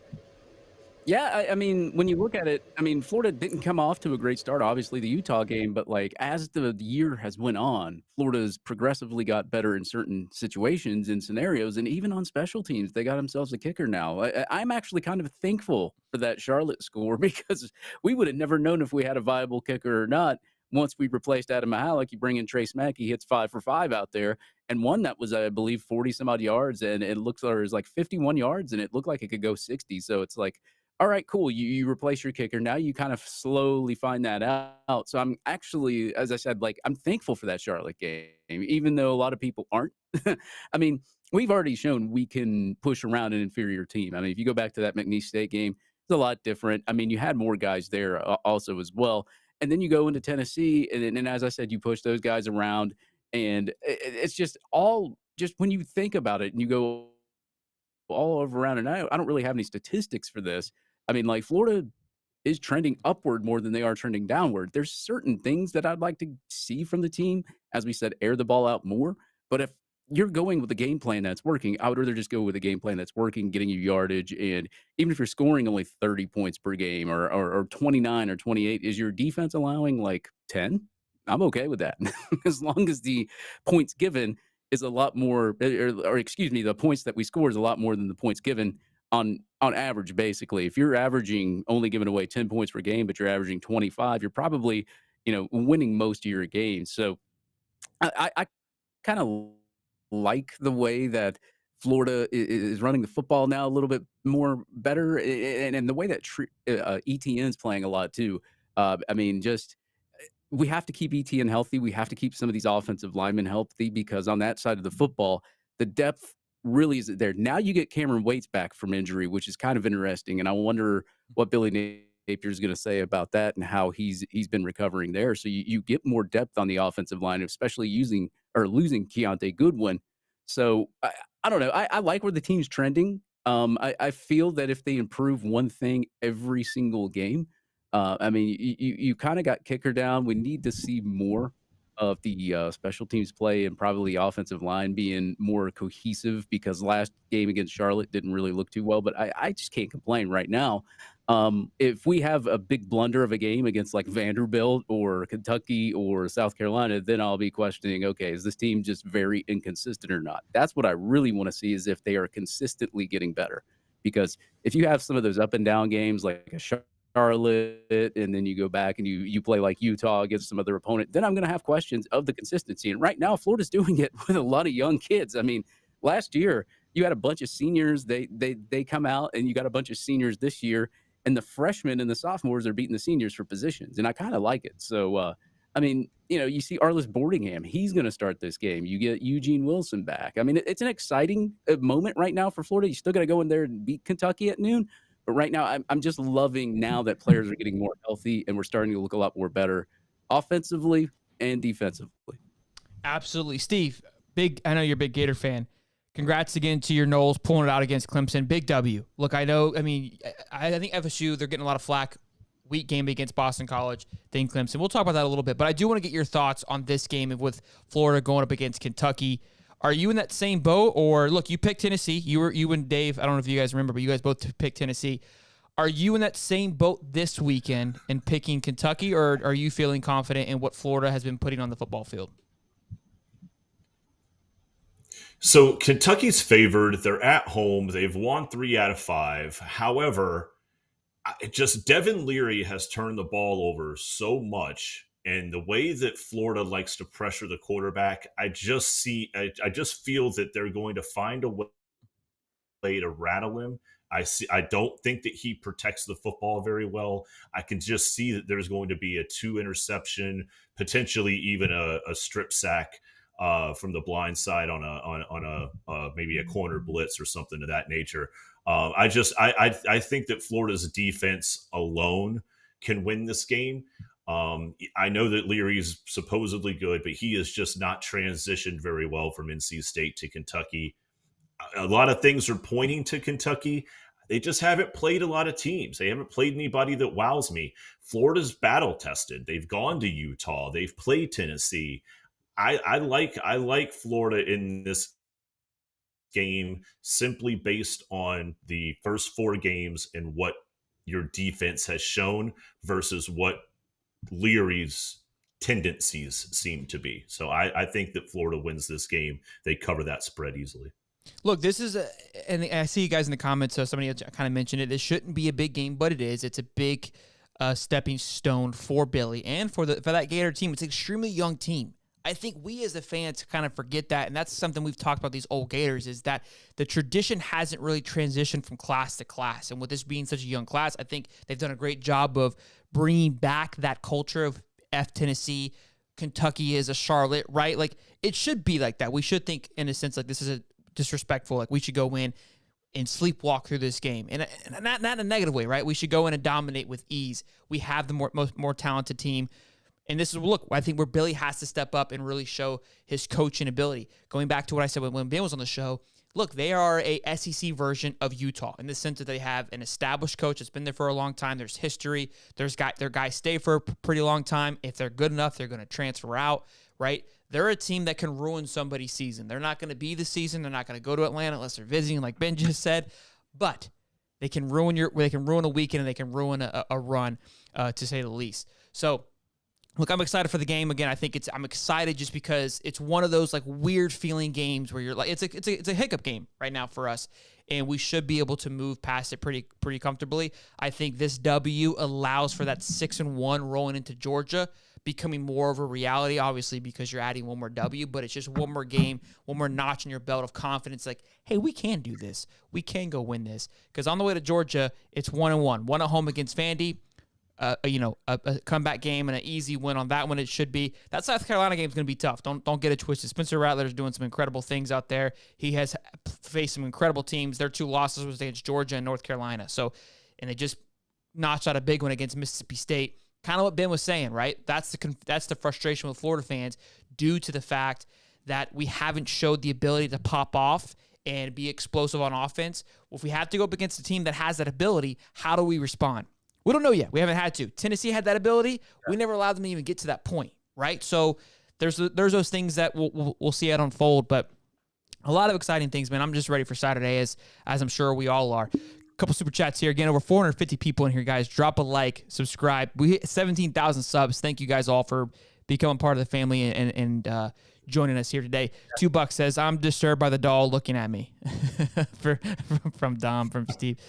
Yeah, I mean, when you look at it, I mean, Florida didn't come off to a great start, obviously, the Utah game, but, like, as the year has went on, Florida's progressively got better in certain situations and scenarios, and even on special teams, they got themselves a kicker now. I'm actually kind of thankful for that Charlotte score because we would have never known if we had a viable kicker or not. Once we replaced Adam Mahalik, you bring in Trace Mack, he hits 5 for 5 out there, and one that was, I believe, 40 some odd yards, and it looks like it was like 51 yards, and it looked like it could go 60. So it's like, all right, cool. You replace your kicker. Now you kind of slowly find that out. So I'm actually, as I said, like, I'm thankful for that Charlotte game, even though a lot of people aren't. I mean, we've already shown we can push around an inferior team. I mean, if you go back to that McNeese State game, it's a lot different. I mean, you had more guys there also as well. And then you go into Tennessee, and as I said, you push those guys around, and it's just all just when you think about it and you go all over around, and I don't really have any statistics for this. I mean, like, Florida is trending upward more than they are trending downward. There's certain things that I'd like to see from the team, as we said, air the ball out more. But if you're going with a game plan that's working, I would rather just go with a game plan that's working, getting you yardage. And even if you're scoring only 30 points per game or 29 or 28, is your defense allowing like 10? I'm okay with that. As long as the points given is a lot more, or excuse me, the points that we score is a lot more than the points given on average. Basically, if you're averaging only giving away 10 points per game, but you're averaging 25, you're probably, winning most of your games. So I kind of like the way that Florida is running the football now a little bit more better, and the way that ETN's playing a lot too. I mean, just we have to keep ETN healthy. We have to keep some of these offensive linemen healthy because on that side of the football, the depth really isn't there. Now you get Cameron Waits back from injury, which is kind of interesting, and I wonder what Billy Napier is going to say about that and how he's been recovering there. So you get more depth on the offensive line, especially losing Keontae Goodwin. So I don't know. I like where the team's trending. I feel that if they improve one thing every single game, I mean, you kind of got kicker down. We need to see more of the special teams play and probably offensive line being more cohesive because last game against Charlotte didn't really look too well. But I just can't complain right now. If we have a big blunder of a game against like Vanderbilt or Kentucky or South Carolina, then I'll be questioning, okay, is this team just very inconsistent or not? That's what I really want to see is if they are consistently getting better. Because if you have some of those up and down games like a Charlotte, and then you go back and you play like Utah against some other opponent, then I'm going to have questions of the consistency. And right now, Florida's doing it with a lot of young kids. I mean, last year, you had a bunch of seniors. They come out, and you got a bunch of seniors this year. And the freshmen and the sophomores are beating the seniors for positions. And I kind of like it. So, I mean, you see Arliss Boardingham. He's going to start this game. You get Eugene Wilson back. I mean, it's an exciting moment right now for Florida. You still got to go in there and beat Kentucky at noon. But right now, I'm just loving now that players are getting more healthy and we're starting to look a lot more better offensively and defensively. Absolutely. Steve, I know you're a big Gator fan. Congrats again to your Noles pulling it out against Clemson. Big W. Look, I think FSU, they're getting a lot of flack. Weak game against Boston College, then Clemson. We'll talk about that a little bit, but I do want to get your thoughts on this game with Florida going up against Kentucky. Are you in that same boat? Or look, you picked Tennessee. You and Dave, I don't know if you guys remember, but you guys both picked Tennessee. Are you in that same boat this weekend in picking Kentucky, or are you feeling confident in what Florida has been putting on the football field? So Kentucky's favored. They're at home. They've won 3 out of 5. However, Devin Leary has turned the ball over so much, and the way that Florida likes to pressure the quarterback, I just feel that they're going to find a way to rattle him. I don't think that he protects the football very well. I can just see that there's going to be a 2 interception, potentially even a strip sack from the blind side on a maybe a corner blitz or something of that nature. I think that Florida's defense alone can win this game. I know that Leary's supposedly good, but he has just not transitioned very well from NC State to Kentucky. A lot of things are pointing to Kentucky. They just haven't played a lot of teams. They haven't played anybody that wows me. Florida's battle tested. They've gone to Utah. They've played Tennessee. I like Florida in this game simply based on the first 4 games and what your defense has shown versus what Leary's tendencies seem to be. So I think that Florida wins this game. They cover that spread easily. Look, this is and I see you guys in the comments. So somebody kind of mentioned it. It shouldn't be a big game, but it is. It's a big stepping stone for Billy and for that Gator team. It's an extremely young team. I think we as the fans kind of forget that, and that's something we've talked about these old Gators, is that the tradition hasn't really transitioned from class to class. And with this being such a young class, I think they've done a great job of bringing back that culture of Tennessee, Kentucky is a Charlotte, right? Like, it should be like that. We should think, in a sense, like this is a disrespectful, like we should go in and sleepwalk through this game, and not in a negative way, right? We should go in and dominate with ease. We have the more talented team, and this is, look, I think where Billy has to step up and really show his coaching ability. Going back to what I said when Ben was on the show, look, they are a SEC version of Utah in the sense that they have an established coach that's been there for a long time. There's history. Their guys stay for a pretty long time. If they're good enough, they're going to transfer out, right? They're a team that can ruin somebody's season. They're not going to be the season. They're not going to go to Atlanta unless they're visiting, like Ben just said. But they can ruin a weekend, and they can ruin a run, to say the least. So, look, I'm excited for the game. Again, I'm excited just because it's one of those like weird feeling games where you're like, it's a hiccup game right now for us, and we should be able to move past it pretty comfortably. I think this W allows for that 6-1 rolling into Georgia becoming more of a reality, obviously, because you're adding one more W, but it's just one more game, one more notch in your belt of confidence. Like, hey, we can do this. We can go win this. Because on the way to Georgia, it's 1-1. One at home against Vandy. A comeback game and an easy win on that one. It should be. That South Carolina game is going to be tough. Don't get it twisted. Spencer Rattler is doing some incredible things out there. He has faced some incredible teams. Their 2 losses was against Georgia and North Carolina. So, and they just notched out a big one against Mississippi State. Kind of what Ben was saying, right? That's the frustration with Florida fans due to the fact that we haven't showed the ability to pop off and be explosive on offense. Well, if we have to go up against a team that has that ability, how do we respond? We don't know yet. We haven't had to. Tennessee had that ability. We never allowed them to even get to that point, right? So there's those things that we'll see it unfold, but a lot of exciting things, man. I'm just ready for Saturday, as I'm sure we all are. Couple super chats here. Again, over 450 people in here, guys. Drop a like, subscribe. We hit 17,000 subs. Thank you guys all for becoming part of the family and joining us here today. $2 says, I'm disturbed by the doll looking at me. from Dom, from Steve.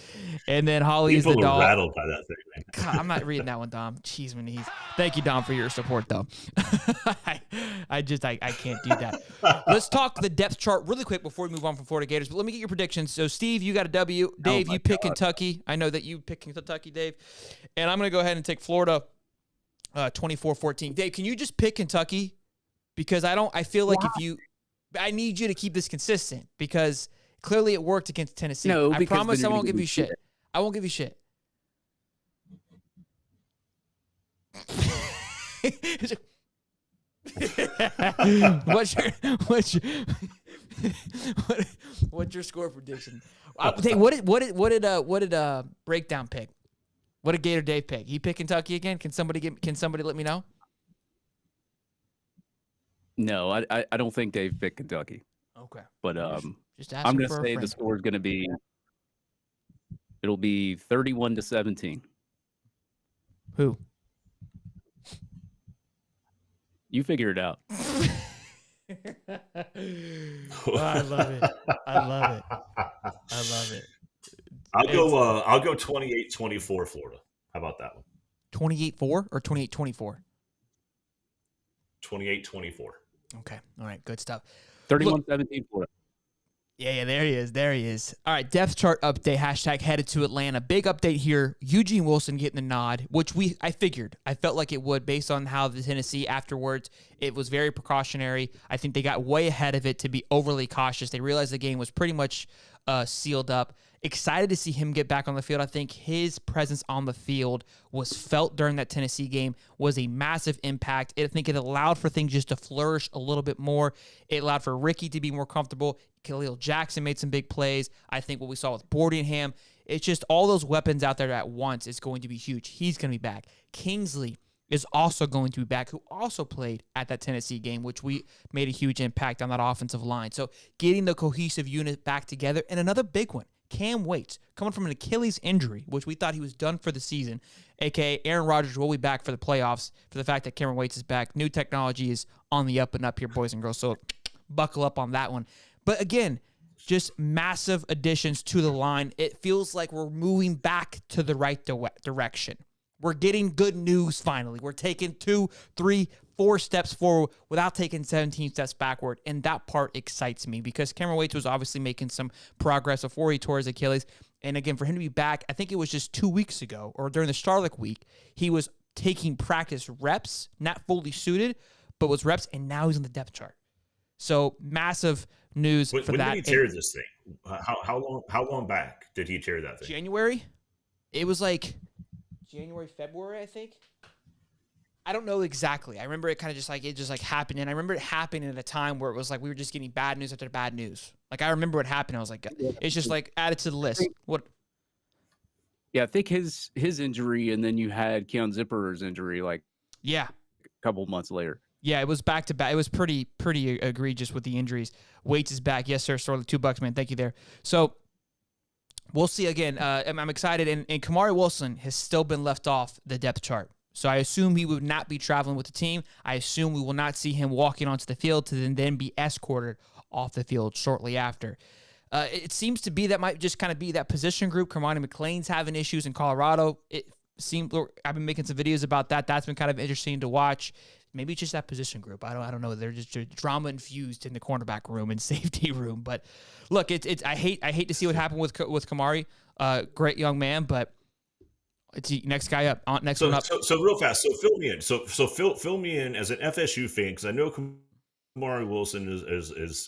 And then Holly People is the doll. rattled by that thing, man. God, I'm not reading that one, Dom. Jeez, my knees. Thank you, Dom, for your support, though. I can't do that. Let's talk the depth chart really quick before we move on from Florida Gators. But let me get your predictions. So, Steve, you got a W. Dave, you pick Kentucky. I know that you pick Kentucky, Dave. And I'm going to go ahead and take Florida 24-14. Dave, can you just pick Kentucky? Because I feel like I need you to keep this consistent because clearly it worked against Tennessee. No, I promise I won't give you shit. I won't give you shit. What's your score prediction? What did Breakdown pick? What did Gator Dave pick? He picked Kentucky again? Can somebody let me know? No, I don't think Dave picked Kentucky. Okay. But just I'm going to say the score is going to be, it'll be 31-17. Who? You figure it out. I love it. I'll go 28-24 Florida. How about that one? 28-4 or 28-24? 28-24. Okay. All right. Good stuff. 31-17 Florida. Yeah, there he is. All right, depth chart update, hashtag headed to Atlanta. Big update here. Eugene Wilson getting the nod, which I figured. I felt like it would based on how the Tennessee afterwards, it was very precautionary. I think they got way ahead of it to be overly cautious. They realized the game was pretty much sealed up. excited to see him get back on the field. I think his presence on the field was felt during that Tennessee game, was a massive impact. I think it allowed for things just to flourish a little bit more. It allowed for Ricky to be more comfortable. Khalil Jackson made some big plays. I think what we saw with Boardingham, it's just all those weapons out there at once is going to be huge. He's going to be back. Kingsley is also going to be back, who also played at that Tennessee game, which we made a huge impact on that offensive line. So getting the cohesive unit back together. And another big one, Cam Waits, coming from an Achilles injury, which we thought he was done for the season, a.k.a. Aaron Rodgers will be back for the playoffs for the fact that Cameron Waits is back. New technology is on the up and up here, boys and girls, so buckle up on that one. But again, just massive additions to the line. It feels like we're moving back to the right direction. We're getting good news finally. We're taking 2, 3, 4 steps forward without taking 17 steps backward, and that part excites me because Cameron Waits was obviously making some progress before he tore his Achilles. And again, for him to be back, I think it was just 2 weeks ago or during the Charlotte week, he was taking practice reps, not fully suited, but was reps, and now he's on the depth chart. So massive news for that. When did he tear this thing? How long back did he tear that thing? January? It was like January, February, I think. I don't know exactly. I remember it kind of just happened. And I remember it happening at a time where it was like we were just getting bad news after bad news. Like I remember what happened. I was like, it's just like added to the list. What? Yeah, I think his injury, and then you had Keon Zipper's injury like a couple months later. Yeah, it was back to back. It was pretty egregious with the injuries. Waits is back. Yes, sir. Sorry, $2, man. Thank you there. So we'll see again. I'm excited. And Kamari Wilson has still been left off the depth chart. So I assume he would not be traveling with the team. I assume we will not see him walking onto the field to then be escorted off the field shortly after. It seems to be that might just kind of be that position group. Kermani McLean's having issues in Colorado. It seemed I've been making some videos about that. That's been kind of interesting to watch. Maybe it's just that position group. I don't know. They're just drama infused in the cornerback room and safety room. But look, I hate to see what happened with Kamari. Great young man, but it's the next guy up. Next one up. So real fast. So fill me in. So fill me in as an FSU fan, because I know Kamari Wilson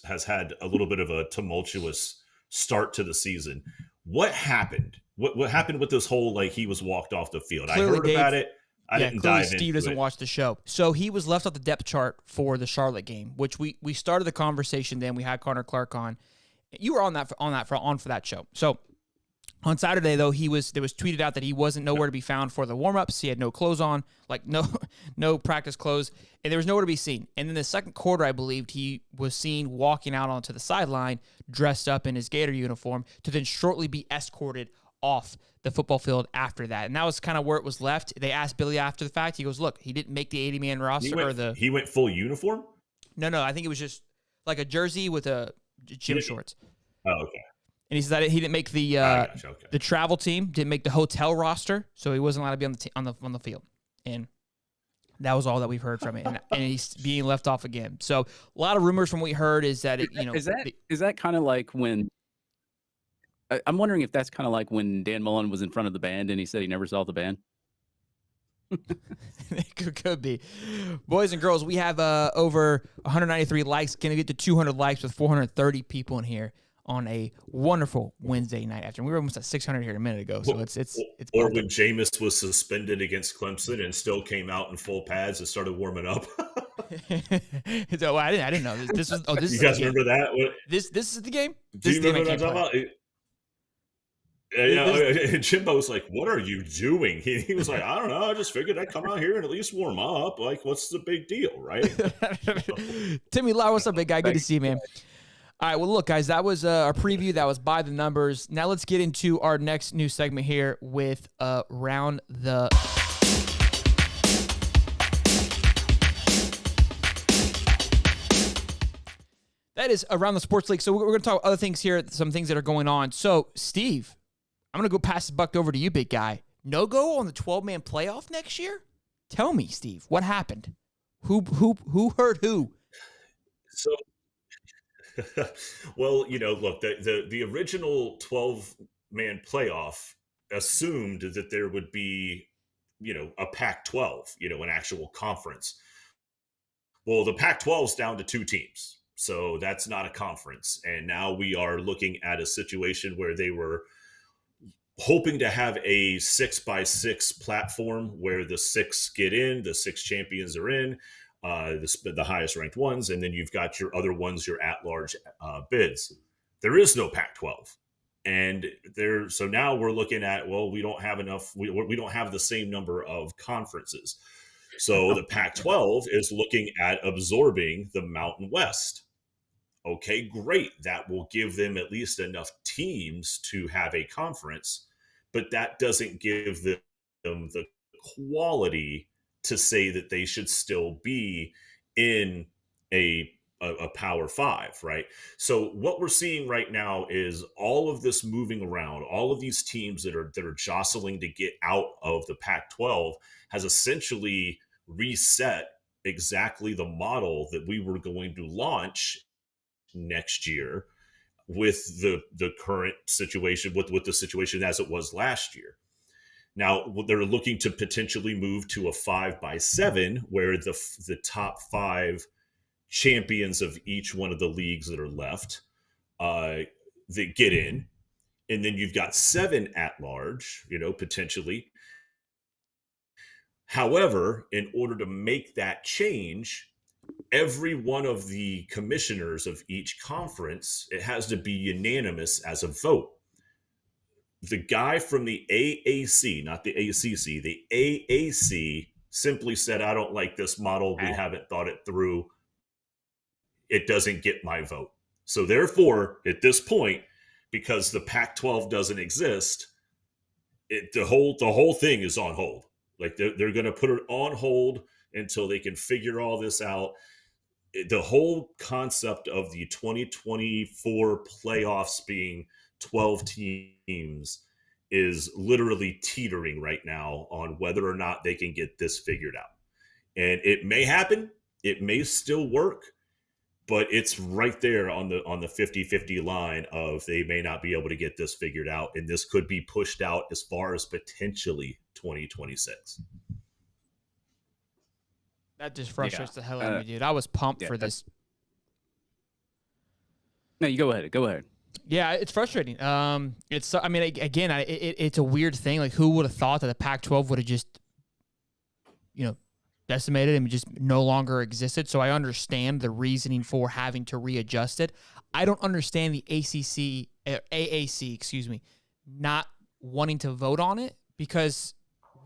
has had a little bit of a tumultuous start to the season. What happened? What happened with this whole like he was walked off the field? Clearly, I heard about it. I didn't dive into it. Steve doesn't watch the show. So he was left off the depth chart for the Charlotte game, which we started the conversation then. We had Connor Clark on. You were on for that show. So on Saturday, though, there was tweeted out that he wasn't nowhere to be found for the warm-ups. He had no clothes on, like no practice clothes, and there was nowhere to be seen. And in the second quarter, I believed he was seen walking out onto the sideline dressed up in his Gator uniform to then shortly be escorted off the football field after that. And that was kind of where it was left. They asked Billy after the fact. He goes, look, he didn't make the 80-man roster. He went full uniform? No, I think it was just like a jersey with a gym shorts. Oh, okay. And he said that he didn't make the the travel team, didn't make the hotel roster, so he wasn't allowed to be on the field. And that was all that we've heard from it. And he's being left off again. So a lot of rumors from what we heard is that is that kind of like when I'm wondering if that's kind of like when Dan Mullen was in front of the band and he said he never saw the band. It could be. Boys and girls, we have over 193 likes. Going to get to 200 likes with 430 people in here on a wonderful Wednesday night afternoon. We were almost at 600 here a minute ago, so it's or when Jameis was suspended against Clemson and still came out in full pads and started warming up. So, I didn't know this was. Oh, this you guys remember that? This is the game. Do you remember what I'm talking about? And Jimbo was like, "What are you doing?" He was like, "I don't know. I just figured I'd come out here and at least warm up. Like, what's the big deal, right?" Timmy Lau, what's up, big guy? Good to see you, man. All right, well, look, guys, that was our preview. That was by the numbers. Now let's get into our next new segment here with Round the... That is Around the Sports League. So we're going to talk other things here, some things that are going on. So, Steve, I'm going to go pass the buck over to you, big guy. No go on the 12-man playoff next year? Tell me, Steve, what happened? Who hurt who? So... Well, look, the original 12-man playoff assumed that there would be, a Pac-12, an actual conference. Well, the Pac-12 is down to 2 teams, so that's not a conference. And now we are looking at a situation where they were hoping to have a 6x6 platform where the 6 get in, the 6 champions are in, the highest ranked ones, and then you've got your other ones, your at-large bids. There is no Pac-12. And so now we're looking at, well, we don't have enough, we don't have the same number of conferences. So the Pac-12 is looking at absorbing the Mountain West. Okay, great. That will give them at least enough teams to have a conference, but that doesn't give them the quality to say that they should still be in a Power Five, right? So what we're seeing right now is all of this moving around, all of these teams that are jostling to get out of the Pac-12 has essentially reset exactly the model that we were going to launch next year with the current situation, with the situation as it was last year. Now they're looking to potentially move to a 5x7 where the top 5 champions of each one of the leagues that are left that get in, and then you've got 7 at large, potentially. However, in order to make that change, every one of the commissioners of each conference, it has to be unanimous as a vote. The guy from the AAC, not the ACC, the AAC simply said, I don't like this model. We haven't thought it through. It doesn't get my vote. So therefore, at this point, because the Pac-12 doesn't exist, the whole thing is on hold. Like they're going to put it on hold until they can figure all this out. The whole concept of the 2024 playoffs being 12 teams is literally teetering right now on whether or not they can get this figured out. And it may happen. It may still work, but it's right there on the 50-50 line of they may not be able to get this figured out. And this could be pushed out as far as potentially 2026. That just frustrates the hell out of me, dude. I was pumped for this. No, you go ahead. Go ahead. Yeah, it's frustrating. It's a weird thing. Like, who would have thought that the Pac-12 would have just, decimated and just no longer existed? So I understand the reasoning for having to readjust it. I don't understand the AAC, not wanting to vote on it, because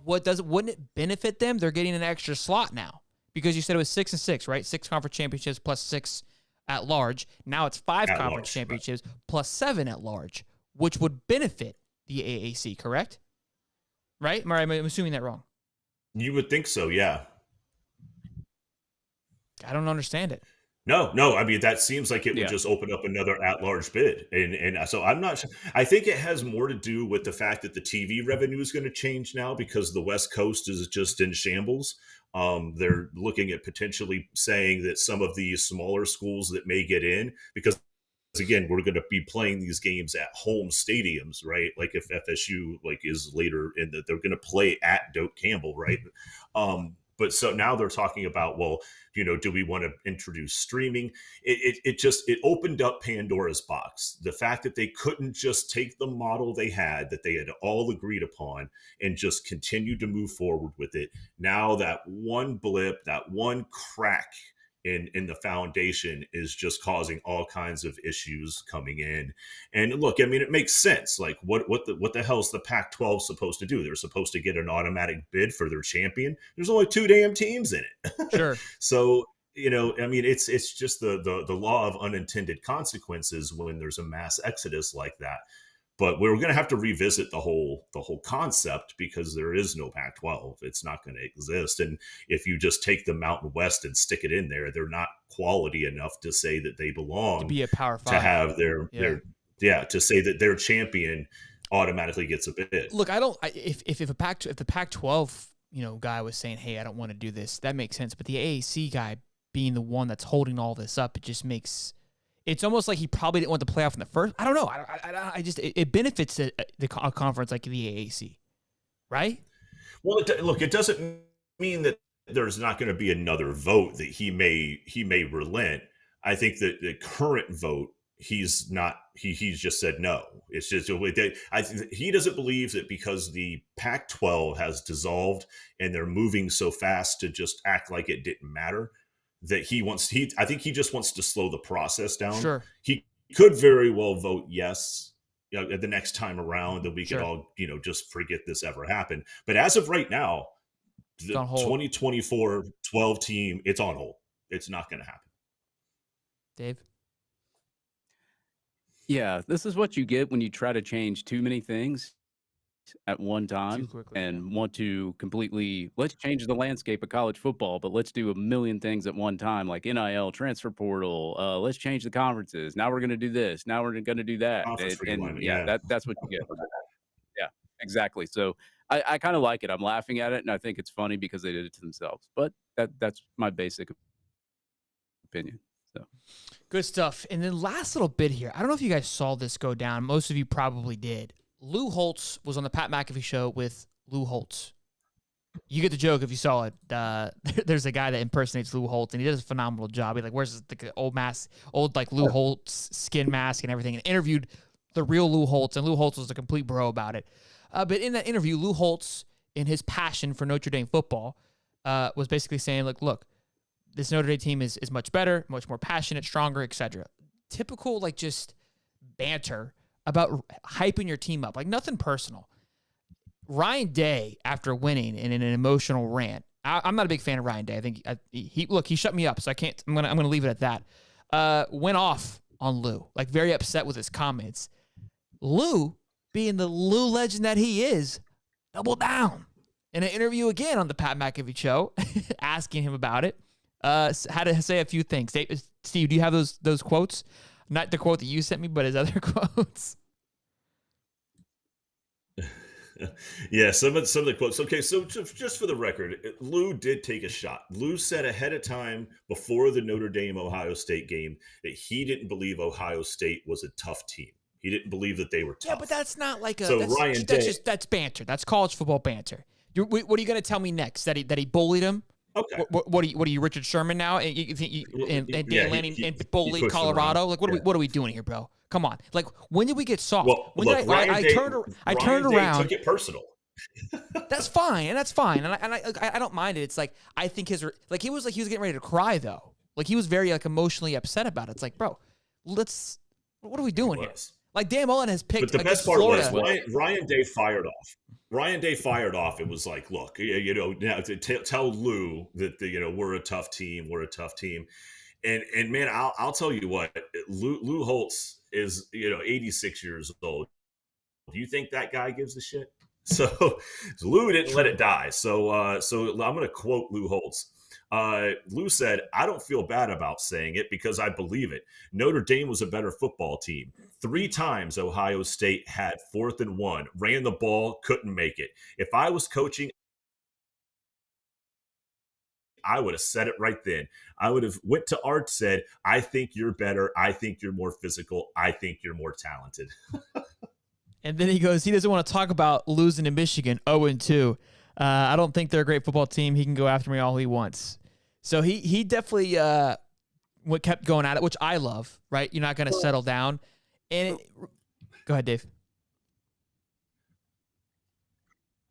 wouldn't it benefit them? They're getting an extra slot now. Because you said it was 6 and 6, right? 6 conference championships plus 6 at large. Now it's 5 conference championships plus 7 at large, which would benefit the AAC, correct? Right? I'm assuming that wrong. You would think so, yeah. I don't understand it. No. I mean, that seems like it would just open up another at-large bid. And so I'm not sure. I think it has more to do with the fact that the TV revenue is going to change now because the West Coast is just in shambles. They're looking at potentially saying that some of the smaller schools that may get in, because again, we're going to be playing these games at home stadiums, right? Like if FSU is later in that, they're going to play at Doak Campbell, right? But so now they're talking about, well, do we want to introduce streaming? It opened up Pandora's box. The fact that they couldn't just take the model they had all agreed upon and just continue to move forward with it. Now that one blip, that one crack in the foundation is just causing all kinds of issues coming in. And look, I mean, it makes sense. Like what the hell is the Pac-12 supposed to do? They're supposed to get an automatic bid for their champion. There's only 2 damn teams in it. Sure. So, I mean, it's just the law of unintended consequences when there's a mass exodus like that. But we're going to have to revisit the whole concept because there is no Pac-12. It's not going to exist. And if you just take the Mountain West and stick it in there, they're not quality enough to say that they belong to be a Power 5. To have to say that their champion automatically gets a bid. Look, if the Pac-12 guy was saying, hey, I don't want to do this, that makes sense. But the AAC guy being the one that's holding all this up, it just makes. It's almost like he probably didn't want the playoff in the first. I don't know. It benefits a conference like the AAC, right? Well, it doesn't mean that there's not going to be another vote that he may relent. I think that the current vote he's not. He's just said no. It's just he doesn't believe that because the Pac-12 has dissolved and they're moving so fast to just act like it didn't matter, that I think he just wants to slow the process down. Sure. He could very well vote yes, the next time around, that we could all, just forget this ever happened. But as of right now, the 2024 12 team, it's on hold. It's not going to happen. Dave? Yeah, this is what you get when you try to change too many things at one time and want to let's change the landscape of college football, but let's do a million things at one time, like NIL, transfer portal. Let's change the conferences. Now we're going to do this. Now we're going to do that. That's what you get. Yeah, exactly. So I kind of like it. I'm laughing at it, and I think it's funny because they did it to themselves. But that's my basic opinion. So good stuff. And then last little bit here. I don't know if you guys saw this go down. Most of you probably did. Lou Holtz was on the Pat McAfee show with Lou Holtz. You get the joke if you saw it. There's a guy that impersonates Lou Holtz, and he does a phenomenal job. He wears the old mask, Lou Holtz skin mask and everything, and interviewed the real Lou Holtz, and Lou Holtz was a complete bro about it. But in that interview, Lou Holtz, in his passion for Notre Dame football, was basically saying, look, this Notre Dame team is much better, much more passionate, stronger, etc. Typical, just banter about hyping your team up, nothing personal. Ryan Day, after winning in an emotional rant, I'm not a big fan of Ryan Day. I think he shut me up, so I can't. I'm gonna leave it at that. Went off on Lou, very upset with his comments. Lou, being the Lou legend that he is, doubled down in an interview again on the Pat McAfee show, asking him about it. Had to say a few things. Steve, do you have those quotes? Not the quote that you sent me, but his other quotes. Yeah, some of the quotes. Okay, so just for the record, Lou did take a shot. Lou said ahead of time, before the Notre Dame-Ohio State game, that he didn't believe Ohio State was a tough team. He didn't believe that they were tough. Yeah, but that's not that's banter. That's college football banter. What are you going to tell me next? That he bullied him? Okay. What are you, Richard Sherman now? And Dan Lanning and bully Colorado? What are we doing here, bro? Come on. When did we get soft? Well, I turned around. Took it personal. That's fine, and I don't mind it. It's I think he was getting ready to cry though. He was very emotionally upset about it. It's bro, what are we doing here? Dan Mullen has picked. But the best part Florida. was Ryan Day fired off. It was look, now to tell Lou that we're a tough team. And man, I'll tell you what, Lou Holtz is 86 years old. Do you think that guy gives a shit? So Lou didn't let it die. So I'm going to quote Lou Holtz. Lou said, "I don't feel bad about saying it because I believe it. Notre Dame was a better football team. 3 times Ohio State had 4th and 1, ran the ball, couldn't make it. If I was coaching, I would have said it right then. I would have went to Art, said, I think you're better. I think you're more physical. I think you're more talented." And then he goes, he doesn't want to talk about losing to Michigan 0-2. I don't think they're a great football team. He can go after me all he wants. So he definitely kept going at it, which I love, right? You're not going to settle down. And go ahead, Dave.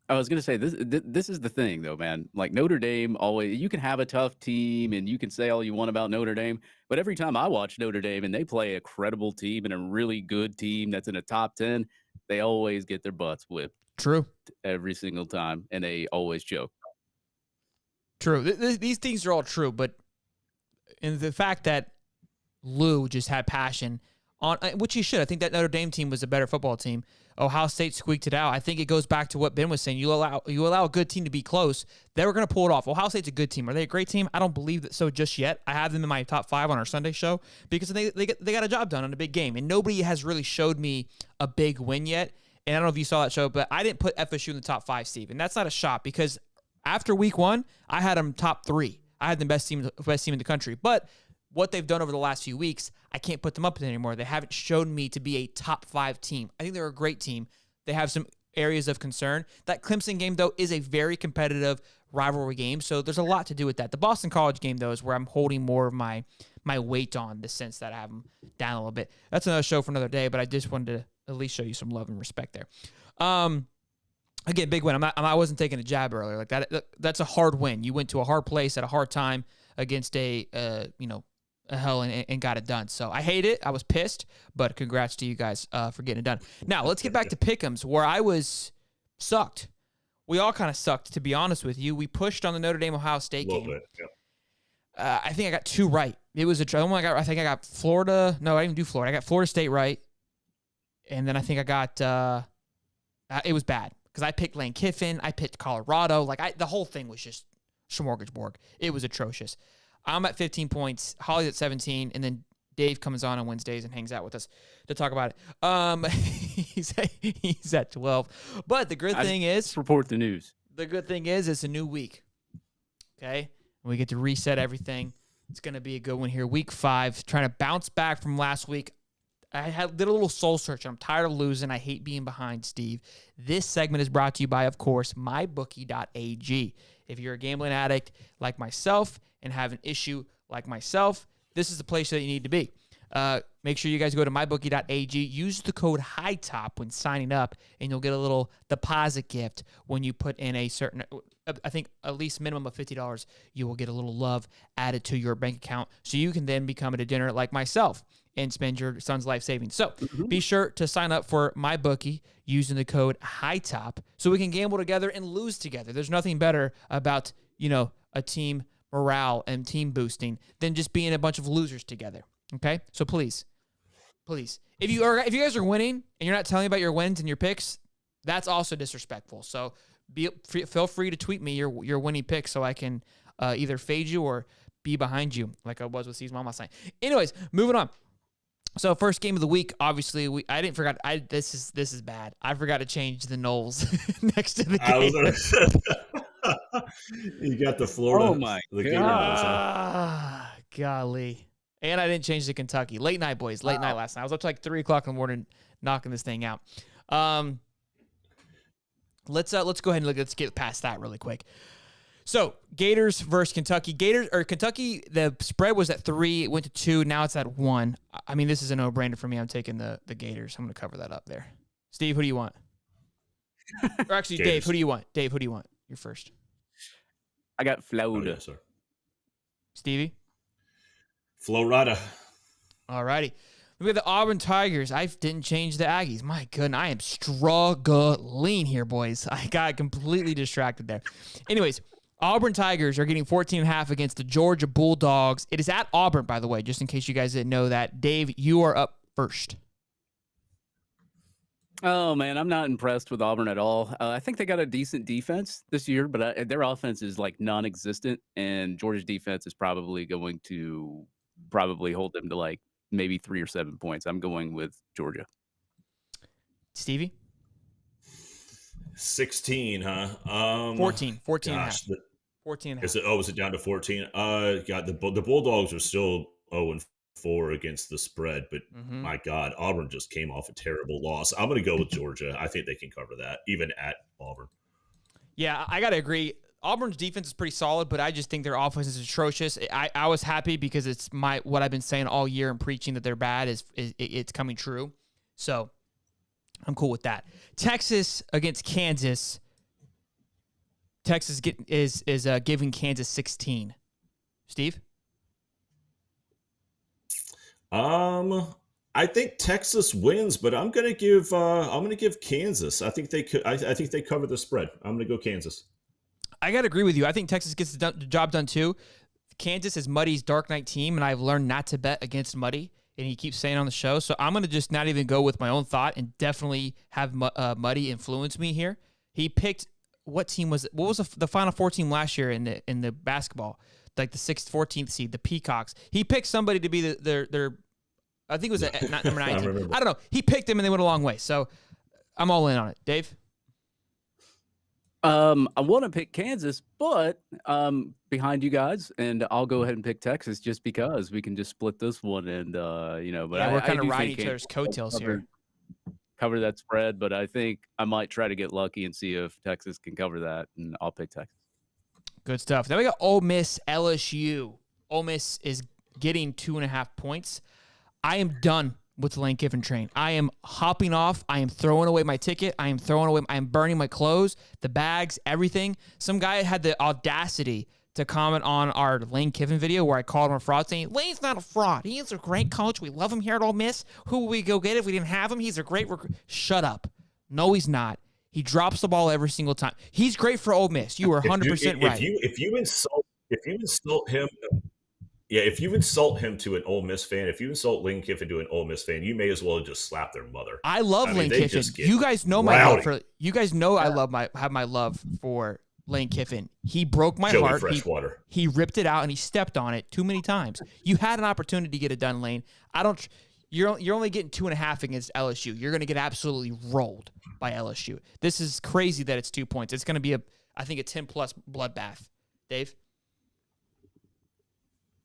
I was going to say, this is the thing, though, man. Notre Dame, always, you can have a tough team and you can say all you want about Notre Dame, but every time I watch Notre Dame and they play a credible team and a really good team that's in the top 10, they always get their butts whipped. True. Every single time, and they always joke. True. These things are all true, but in the fact that Lou just had passion on, which he should. I think that Notre Dame team was a better football team. Ohio State squeaked it out. I think it goes back to what Ben was saying. You allow a good team to be close, they were going to pull it off. Ohio State's a good team. Are they a great team? I don't believe that so just yet. I have them in my top 5 on our Sunday show because they got a job done on a big game, and nobody has really showed me a big win yet. And I don't know if you saw that show, but I didn't put FSU in the top 5, Steve, and that's not a shot because after week 1, I had them top 3. I had the best team in the country, but what they've done over the last few weeks, I can't put them up anymore. They haven't shown me to be a top 5 team. I think they're a great team. They have some areas of concern. That Clemson game, though, is a very competitive, rivalry game. So there's a lot to do with that. The Boston College game, though, is where I'm holding more of my weight on, the sense that I have them down a little bit. That's another show for another day, but I just wanted to at least show you some love and respect there. Again, big win. I wasn't taking a jab earlier. Like that's a hard win. You went to a hard place at a hard time against a hell and got it done. So I hate it. I was pissed, but congrats to you guys for getting it done. Now let's get back to pick'ems, where I was sucked. We all kind of sucked, to be honest with you. We pushed on the Notre Dame Ohio State game. Bit, yeah. I think I got 2 right. It was I think I got Florida. No, I didn't do Florida. I got Florida State right, and then I think I got. It was bad because I picked Lane Kiffin. I picked Colorado. The whole thing was just smorgasbord. It was atrocious. I'm at 15 points. Holly's at 17, and then Dave comes on Wednesdays and hangs out with us to talk about it. He's at 12. But the good thing is, report the news. The good thing is it's a new week. Okay? We get to reset everything. It's going to be a good one here. Week 5, trying to bounce back from last week. I did a little soul search. I'm tired of losing. I hate being behind, Steve. This segment is brought to you by, of course, mybookie.ag. If you're a gambling addict like myself and have an issue like myself, this is the place that you need to be. Make sure you guys go to mybookie.ag. Use the code HIGHTOP when signing up, and you'll get a little deposit gift when you put in a certain, I think at least minimum of $50, you will get a little love added to your bank account, so you can then become a degenerate like myself and spend your son's life savings. So be sure to sign up for MyBookie using the code HIGHTOP so we can gamble together and lose together. There's nothing better about, a team morale and team boosting than just being a bunch of losers together. Okay? So please, if you guys are winning and you're not telling me about your wins and your picks, that's also disrespectful. So feel free to tweet me your winning picks so I can either fade you or be behind you like I was with Steve's mom last night. Anyways, moving on. So first game of the week, obviously, this is bad. I forgot to change the Knowles next to the game. You got the Florida. Oh my God. Golly. And I didn't change to Kentucky. Late night, boys. Late night last night. I was up to like 3 o'clock in the morning knocking this thing out. Let's go ahead and let's get past that really quick. So Gators versus Kentucky. Kentucky, the spread was at 3. It went to 2. Now it's at 1. I mean, this is a no-brainer for me. I'm taking the Gators. I'm going to cover that up there. Steve, who do you want? Or actually, Gators. Dave, who do you want? Dave, who do you want? You're first. I got Florida. Oh, yes, sir. Stevie? Florida. All righty. Look at the Auburn Tigers. I didn't change the Aggies. My goodness, I am struggling here, boys. I got completely distracted there. Anyways, Auburn Tigers are getting 14.5 against the Georgia Bulldogs. It is at Auburn, by the way, just in case you guys didn't know that. Dave, you are up first. Oh, man, I'm not impressed with Auburn at all. I think they got a decent defense this year, but their offense is like non-existent, and Georgia's defense is probably going to hold them to like maybe 3 or 7 points. I'm going with Georgia. Stevie? 16, huh? 14 gosh, and a half. 14 and a half. Is it down to 14? God, the Bulldogs are still 0-4 against the spread, but my God, Auburn just came off a terrible loss. I'm going to go with Georgia. I think they can cover that, even at Auburn. Yeah, I got to agree. Auburn's defense is pretty solid, but I just think their offense is atrocious. I was happy because it's what I've been saying all year and preaching that they're bad is it's coming true. So I'm cool with that. Texas against Kansas. Texas is giving Kansas 16. Steve? I think Texas wins, but I'm gonna give Kansas. I think they cover the spread. I'm gonna go Kansas. I gotta agree with you. I think Texas gets the job done too. Kansas is Muddy's Dark Knight team, and I've learned not to bet against Muddy, and he keeps saying on the show. So I'm gonna just not even go with my own thought and definitely have Muddy influence me here. He picked what team was it? What was the Final Four team last year in the basketball? Like the 14th seed, the Peacocks. He picked somebody to be their I think it was not number 19. I don't know. He picked them and they went a long way. So I'm all in on it. Dave? I want to pick Kansas, but behind you guys, and I'll go ahead and pick Texas just because we can just split this one, and But yeah, we're kind of riding each other's Kansas coattails here. Cover that spread, but I think I might try to get lucky and see if Texas can cover that, and I'll pick Texas. Good stuff. Then we got Ole Miss, LSU. Ole Miss is getting 2.5 points. I am done with the Lane Kiffin train. I am hopping off. I am throwing away my ticket. I am burning my clothes, the bags, everything. Some guy had the audacity to comment on our Lane Kiffin video where I called him a fraud, saying, Lane's not a fraud. He is a great coach. We love him here at Ole Miss. Who will we go get if we didn't have him? He's a great recruit. Shut up. No, he's not. He drops the ball every single time. He's great for Ole Miss. You are 100% right. If you insult him, yeah, if you insult him to an Ole Miss fan, if you insult Lane Kiffin to an Ole Miss fan, you may as well just slap their mother. I love Lane Kiffin. You guys know my love for. You guys know I have my love for Lane Kiffin. He broke my heart. Freshwater. He ripped it out and he stepped on it too many times. You had an opportunity to get it done, Lane. You're only getting 2.5 against LSU. You're going to get absolutely rolled by LSU. This is crazy that it's 2 points. It's going to be I think a 10+ bloodbath. Dave?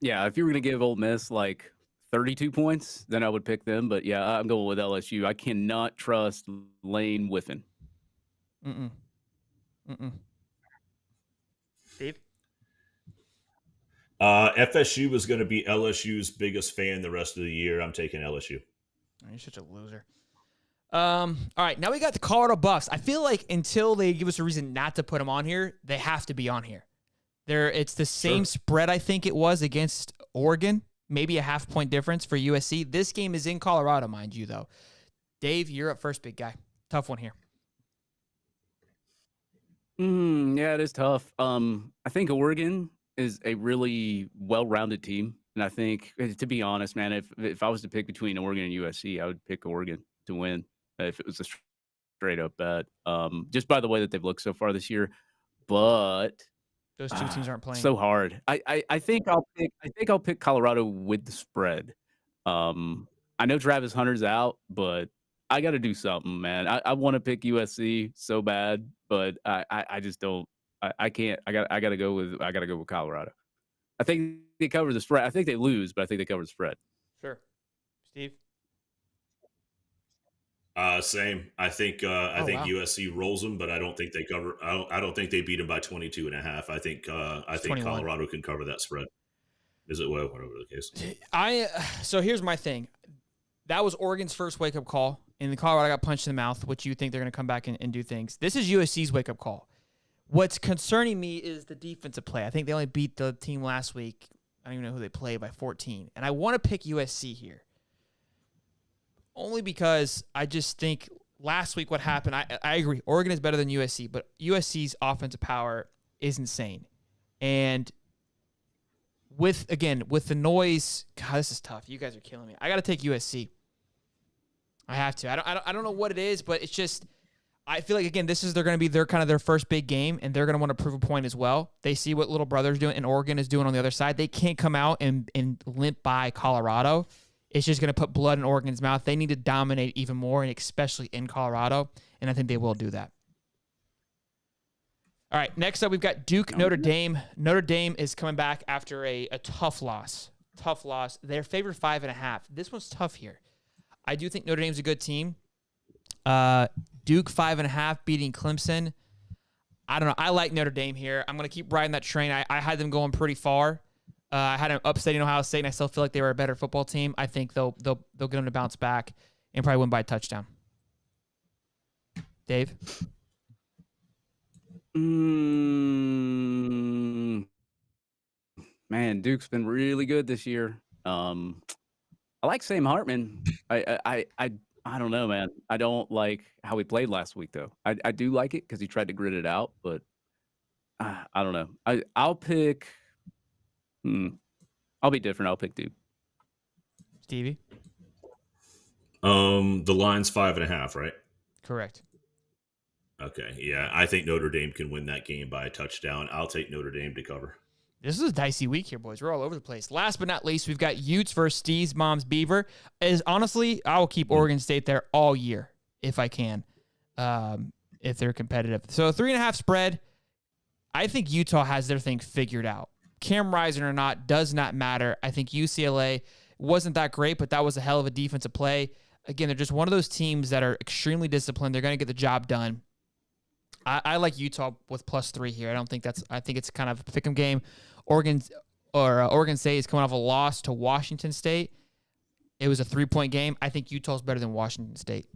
Yeah, if you were going to give Ole Miss like 32 points, then I would pick them. But yeah, I'm going with LSU. I cannot trust Lane Whiffen. Dave? FSU is going to be LSU's biggest fan the rest of the year. I'm taking LSU. You're such a loser. All right, now we got the Colorado Buffs. I feel like until they give us a reason not to put them on here, they have to be on here. It's the same spread I think it was against Oregon, maybe a 0.5 point difference for USC. This game is in Colorado, mind you, though. Dave, you're up first, big guy. Tough one here. Yeah, it is tough. I think Oregon is a really well-rounded team, and I think, to be honest, man, if I was to pick between Oregon and USC, I would pick Oregon to win if it was a straight-up bet. Just by the way that they've looked so far this year, but those two teams aren't playing so hard. I think I'll pick Colorado with the spread. I know Travis Hunter's out, but I got to do something, man. I want to pick USC so bad, but I just don't. I can't. I got to go with Colorado. I think they cover the spread. I think they lose, but I think they cover the spread. Sure, Steve. Same. I think USC rolls them, but I don't think they cover. I don't think they beat them by 22.5. I think 21. Colorado can cover that spread. Is it whatever the case? So here's my thing. That was Oregon's first wake up call, and the Colorado got punched in the mouth, which you think they're going to come back and do things. This is USC's wake up call. What's concerning me is the defensive play. I think they only beat the team last week. I don't even know who they played by 14, and I want to pick USC here. Only because I just think last week what happened, I agree, Oregon is better than USC, but USC's offensive power is insane. And with the noise, God, this is tough. You guys are killing me. I got to take USC. I have to. I don't know what it is, but it's just, I feel like, again, they're going to be their first big game, and they're going to want to prove a point as well. They see what little brother's doing and Oregon is doing on the other side. They can't come out and limp by Colorado. It's just going to put blood in Oregon's mouth. They need to dominate even more, and especially in Colorado, and I think they will do that. All right, next up, we've got Duke, Notre Dame. Notre Dame is coming back after a tough loss. They're favored 5.5. This one's tough here. I do think Notre Dame's a good team. Duke 5.5 beating Clemson. I don't know. I like Notre Dame here. I'm going to keep riding that train. I had them going pretty far. I had them upsetting Ohio State, and I still feel like they were a better football team. I think they'll get them to bounce back and probably win by a touchdown. Dave? Man, Duke's been really good this year. I like Sam Hartman. I don't know, man. I don't like how he played last week, though. I do like it because he tried to grit it out, but I don't know. I'll pick. I'll be different. I'll pick Duke. Stevie? The line's 5.5, right? Correct. Okay, yeah. I think Notre Dame can win that game by a touchdown. I'll take Notre Dame to cover. This is a dicey week here, boys. We're all over the place. Last but not least, we've got Utes versus Steve's mom's Beaver. Honestly, I will keep Oregon State there all year if I can, if they're competitive. So 3.5 spread. I think Utah has their thing figured out. Cam Rising or not does not matter. I think UCLA wasn't that great, but that was a hell of a defensive play. Again, they're just one of those teams that are extremely disciplined. They're going to get the job done. I like Utah with +3 here. I think it's kind of a pick'em game. Oregon State is coming off a loss to Washington State. It was a 3-point game. I think Utah's better than Washington State.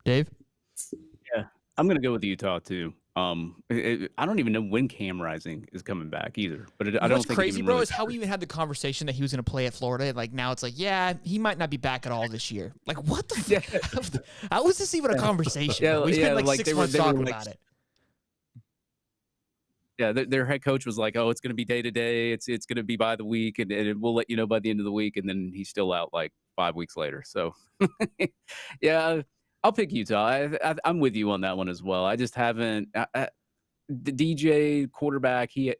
Dave? Yeah, I'm going to go with Utah too. I don't even know when Cam Rising is coming back either. But I don't What's think crazy, it bro, really is how we even had the conversation that he was going to play at Florida. Like now it's like, yeah, he might not be back at all this year. Like what the fuck? How was this even a conversation? Yeah, we spent like they 6 were- months they were talking like- about it. Yeah, their head coach was like, "Oh, it's going to be day to day. It's going to be by the week, and we'll let you know by the end of the week." And then he's still out like 5 weeks later. So, yeah, I'll pick Utah. I'm with you on that one as well. I just haven't. The DJ quarterback, he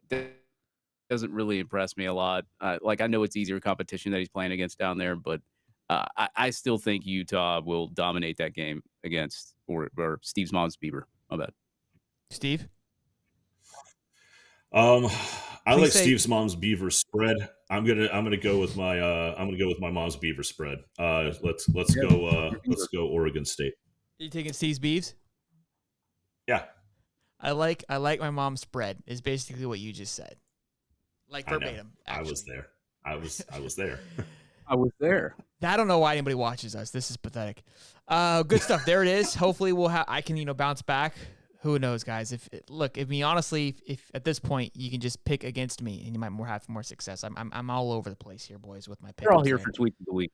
doesn't really impress me a lot. Like I know it's easier competition that he's playing against down there, but I still think Utah will dominate that game against or Steve's mom's Beaver. My bad. Steve? I Please like say- Steve's mom's Beaver spread. I'm gonna go with my mom's Beaver spread. Let's go Oregon State. You taking Steve's Beavs? Yeah, I like my mom's spread is basically what you just said. Like I know. verbatim. I was actually. there. I was there. I was there. I don't know why anybody watches us. This is pathetic. Good stuff. There it is. Hopefully I can bounce back. Who knows, guys? Honestly, if at this point you can just pick against me and you might have more success. I'm all over the place here, boys, with my picks. They're all here for tweets of the week.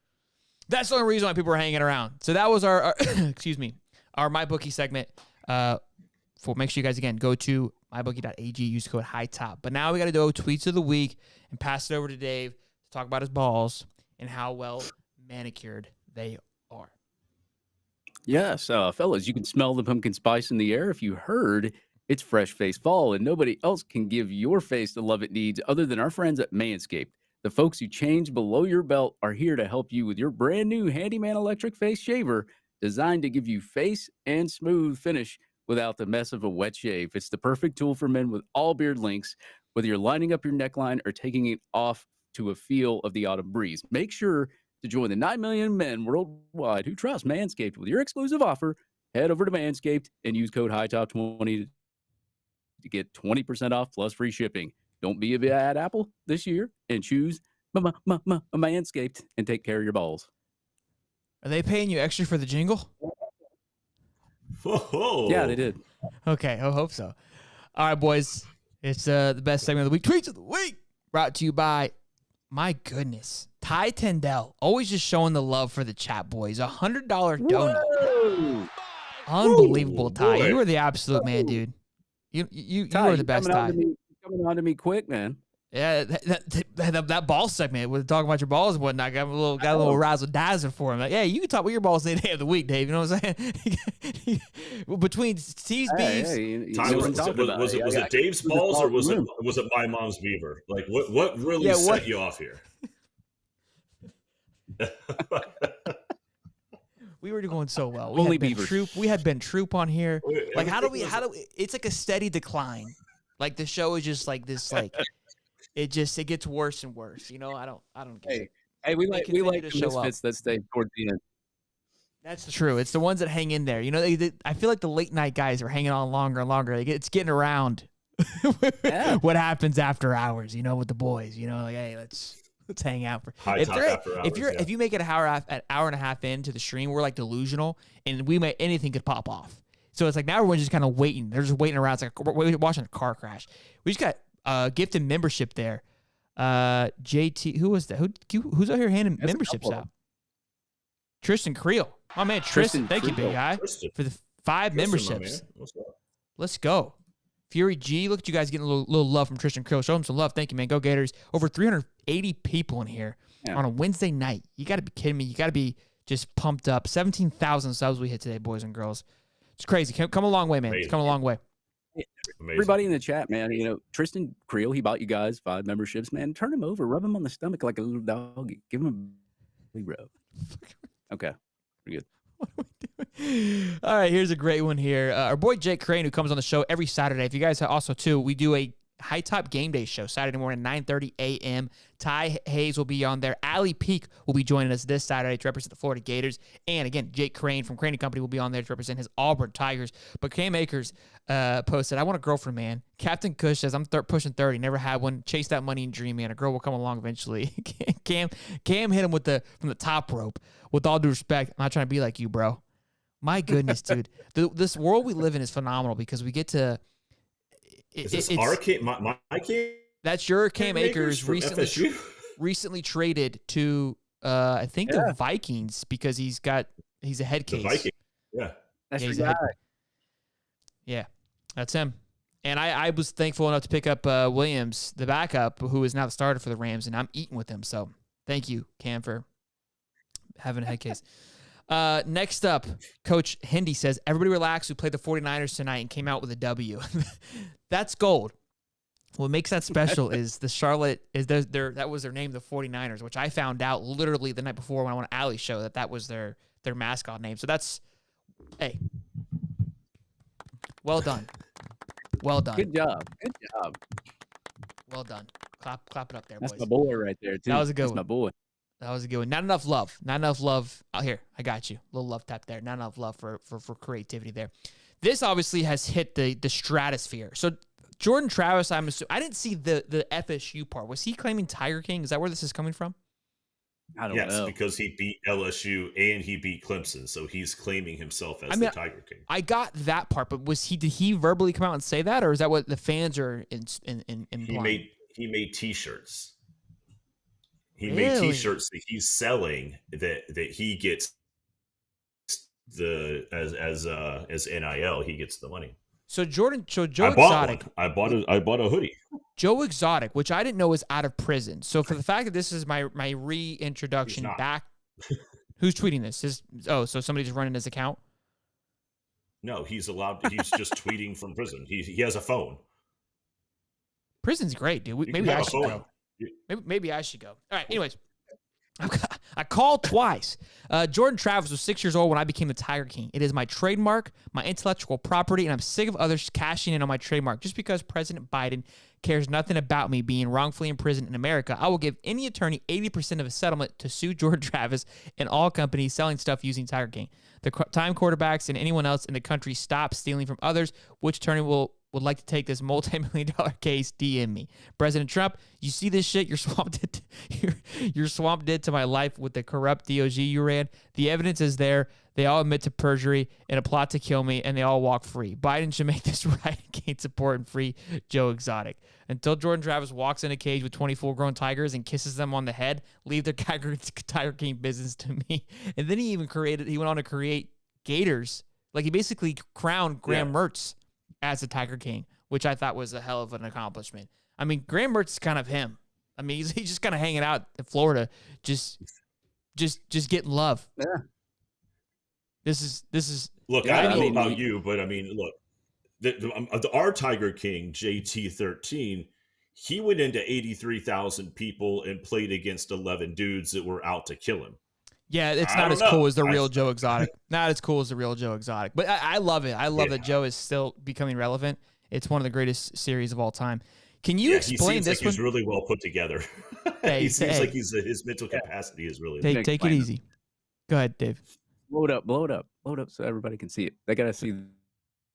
That's the only reason why people are hanging around. So that was our excuse me, our MyBookie segment. Make sure you guys again go to mybookie.ag, use code HIGHTOP. But now we got to do tweets of the week and pass it over to Dave to talk about his balls and how well manicured they are. Yes, fellas, you can smell the pumpkin spice in the air if you heard it's fresh face fall, and nobody else can give your face the love it needs other than our friends at Manscaped. The folks who change below your belt are here to help you with your brand new Handyman electric face shaver designed to give you face and smooth finish without the mess of a wet shave. It's the perfect tool for men with all beard lengths, whether you're lining up your neckline or taking it off to a feel of the autumn breeze. Make sure to join the 9 million men worldwide who trust Manscaped with your exclusive offer. Head over to Manscaped and use code HIGHTOP20 to get 20% off plus free shipping. Don't be a bad apple this year and choose Manscaped and take care of your balls. Are they paying you extra for the jingle? Whoa. Yeah, they did. Okay, I hope so. All right, boys. It's the best segment of the week. Tweets of the week brought to you by, my goodness, Ty Tendell. Always just showing the love for the chat, boys. $100 donut. Whoa. Unbelievable, Ooh, Ty. boy. You were the absolute man, dude. You Ty, were the best, Ty. Coming on to me quick, man. Yeah, that ball segment with talking about your balls and whatnot got a little razzle dazzle for him. Like, yeah, you can talk about your balls any day of the week, Dave. You know what I'm saying? Between Steve's beefs, Ty, was it Dave's balls or was it my mom's beaver? Like what really set you off here? we were going so well. Only had Ben beavers. Troupe. We had Ben Troupe on here. Like, how do we? It's like a steady decline. Like the show is just like this. Like it gets worse and worse. You know, I don't get it. Hey, we like to the show up. misfits that stay towards the end. That's true. It's the ones that hang in there. You know, I feel like the late night guys are hanging on longer and longer. It's getting around. Yeah. What happens after hours? You know, with the boys. You know, like, hey, let's hang out for. If you make it an hour and a half into the stream, we're like delusional, and anything could pop off. So it's like now everyone's just kind of waiting. They're just waiting around. It's like we're watching a car crash. We just got gifted membership there. JT, who was that? Who's out here handing memberships out? Tristan Creel. Oh man, Tristan, thank you, big guy, for the 5 memberships. Let's go. Fury G, look at you guys getting a little love from Tristan Creel. Show him some love. Thank you, man. Go Gators. Over 380 people in here on a Wednesday night. You got to be kidding me. You got to be just pumped up. 17,000 subs we hit today, boys and girls. It's crazy. Come a long way, man. It's come a long way. Amazing. Everybody in the chat, man. You know, Tristan Creel, he bought you guys 5 memberships, man. Turn him over, rub him on the stomach like a little dog. Give him a big rub. Okay, we're good. What are we doing? All right, here's a great one here. Our boy Jake Crane, who comes on the show every Saturday. If you guys also too, we do a High Top Game Day show Saturday morning, 9:30 a.m. Ty Hayes will be on there. Allie Peak will be joining us this Saturday to represent the Florida Gators. And again, Jake Crane from Crane & Company will be on there to represent his Auburn Tigers. But Cam Akers posted, I want a girlfriend, man. Captain Kush says, I'm pushing 30, never had one. Chase that money and dream, man. A girl will come along eventually. Cam hit him from the top rope. With all due respect, I'm not trying to be like you, bro. My goodness, dude. This world we live in is phenomenal because we get to... Is this our Cam? My Cam? That's your Cam Akers FSU? recently traded to I think the Vikings because he's a head case. The Viking. Yeah. That's he's your a guy. Yeah, that's him. And I was thankful enough to pick up Williams, the backup, who is now the starter for the Rams, and I'm eating with him. So thank you, Cam, for having a head case. Next up, Coach Hendy says, everybody relax. We played the 49ers tonight and came out with a W. That's gold. What makes that special is the Charlotte that was their name, the 49ers, which I found out literally the night before when I went to Allie's show that was their mascot name. So that's, hey, well done. Well done. Good job. Good job. Well done. Clap it up there, boys. That's my boy right there, too. That was a good That's one. my boy. That was a good one. Not enough love. Not enough love. Oh, here, I got you. A little love tap there. Not enough love for creativity there. This obviously has hit the stratosphere. So Jordan Travis, I'm assuming, I didn't see the FSU part. Was he claiming Tiger King? Is that where this is coming from? I don't know. Yes, because he beat LSU and he beat Clemson, so he's claiming himself as the Tiger King. I got that part, but did he verbally come out and say that, or is that what the fans are implying? He made T-shirts. He Really? made T-shirts that he's selling that he gets as NIL. He gets the money. So Joe I bought a hoodie. Joe Exotic, which I didn't know was out of prison. So for the fact that this is my reintroduction back, who's tweeting this? So somebody just running his account? No, he's allowed. He's just tweeting from prison. He has a phone. Prison's great, dude. Maybe I should go. Maybe I should go. All right. Anyways, I called twice. Jordan Travis was 6 years old when I became the Tiger King. It is my trademark, my intellectual property, and I'm sick of others cashing in on my trademark. Just because President Biden cares nothing about me being wrongfully imprisoned in America, I will give any attorney 80% of a settlement to sue Jordan Travis and all companies selling stuff using Tiger King. The time quarterbacks and anyone else in the country stop stealing from others. Which attorney would like to take this multi-million-dollar case? DM me. President Trump, you see this shit? You're swamped it to my life with the corrupt DOG you ran. The evidence is there. They all admit to perjury and a plot to kill me, and they all walk free. Biden should make this right and gain support and free Joe Exotic. Until Jordan Travis walks in a cage with 20 full-grown tigers and kisses them on the head, leave their Tiger King business to me. And then he went on to create Gators. Like, he basically crowned Graham Mertz as a Tiger King, which I thought was a hell of an accomplishment. I mean, Graham Mertz is kind of him. I mean, he's just kind of hanging out in Florida, just getting love. Yeah. This is. Look, I don't know about you, but I mean, look, our Tiger King JT13, he went into 83,000 people and played against 11 dudes that were out to kill him. Yeah, it's not as cool as the real Joe Exotic. Not as cool as the real Joe Exotic. But I love it. I love that Joe is still becoming relevant. It's one of the greatest series of all time. Can you explain he seems this like one? He's really well put together. He seems like his mental capacity is really. Take it easy. Go ahead, Dave. Blow it up so everybody can see it. They got to see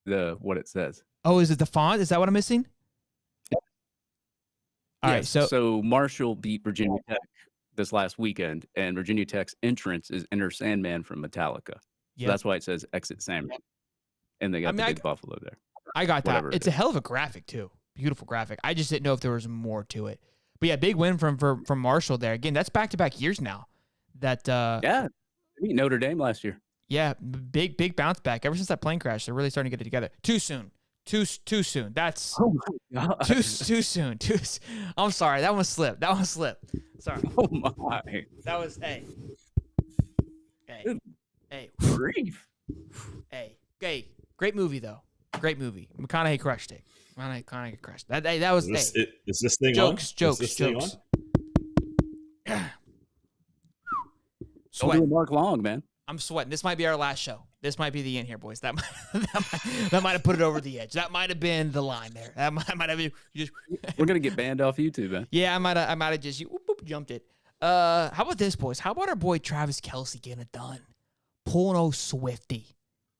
what it says. Oh, is it the font? Is that what I'm missing? All right, so Marshall beat Virginia Tech this last weekend, and Virginia Tech's entrance is Enter Sandman from Metallica. So that's why it says Exit Sandman. And they got the big buffalo there. I got that. It's a hell of a graphic, too. Beautiful graphic. I just didn't know if there was more to it. But yeah, big win from Marshall there. Again, that's back-to-back years now. They beat Notre Dame last year. Yeah, big bounce back. Ever since that plane crash, they're really starting to get it together. Too soon. Too soon. That's my God. Too soon. I'm sorry. That one slipped. Sorry. Oh my. That was hey. Grief. Hey. Great movie though. Great movie. McConaughey crushed it. McConaughey crushed. That was is this thing jokes. So do Mark Long, man. I'm sweating. This might be our last show. This might be the end here, boys. That might have put it over the edge. That might have been the line there. That might have been just. We're gonna get banned off YouTube, man. Yeah, I might have just jumped it. How about this, boys? How about our boy Travis Kelce getting it done, pulling old Swifty?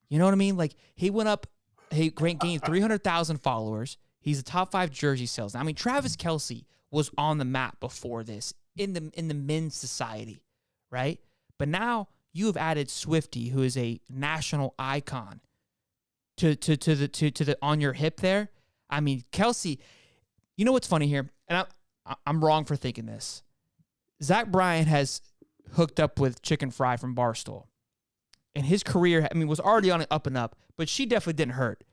You know what I mean? Like he went up, he gained 300,000 followers. He's a top 5 jersey sales. I mean, Travis Kelce was on the map before this in the men's society, right? But now you have added Swifty, who is a national icon, to the on your hip there. I mean, Kelce. You know what's funny here, and I'm wrong for thinking this. Zach Bryan has hooked up with Chicken Fry from Barstool, and his career, I mean, was already on an up and up, but she definitely didn't hurt.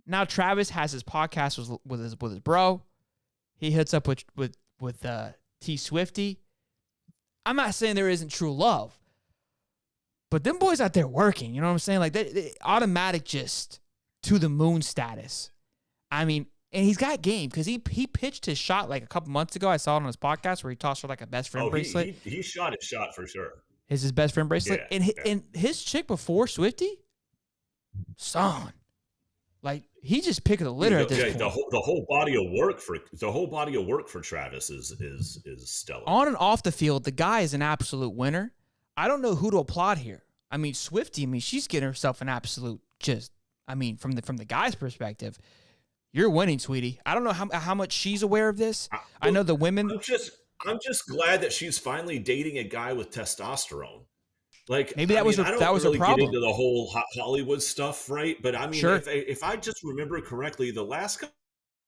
Now Travis has his podcast with his bro. He hits up with T Swifty. I'm not saying there isn't true love, but them boys out there working. You know what I'm saying? Like they automatic just to the moon status. I mean, and he's got game because he pitched his shot like a couple months ago. I saw it on his podcast where he tossed her like a best friend bracelet. He shot his shot for sure. His best friend bracelet. Yeah, and his chick before Swifty, son. Like he just picked the litter at this point. The whole body of work for Travis is stellar. On and off the field, the guy is an absolute winner. I don't know who to applaud here. I mean, Swifty, she's getting herself an absolute from the guy's perspective, you're winning, sweetie. I don't know how much she's aware of this. I know the women. I'm just glad that she's finally dating a guy with testosterone. Like maybe that was her problem. Get into the whole Hollywood stuff, right? But I mean, sure. if I just remember correctly, the last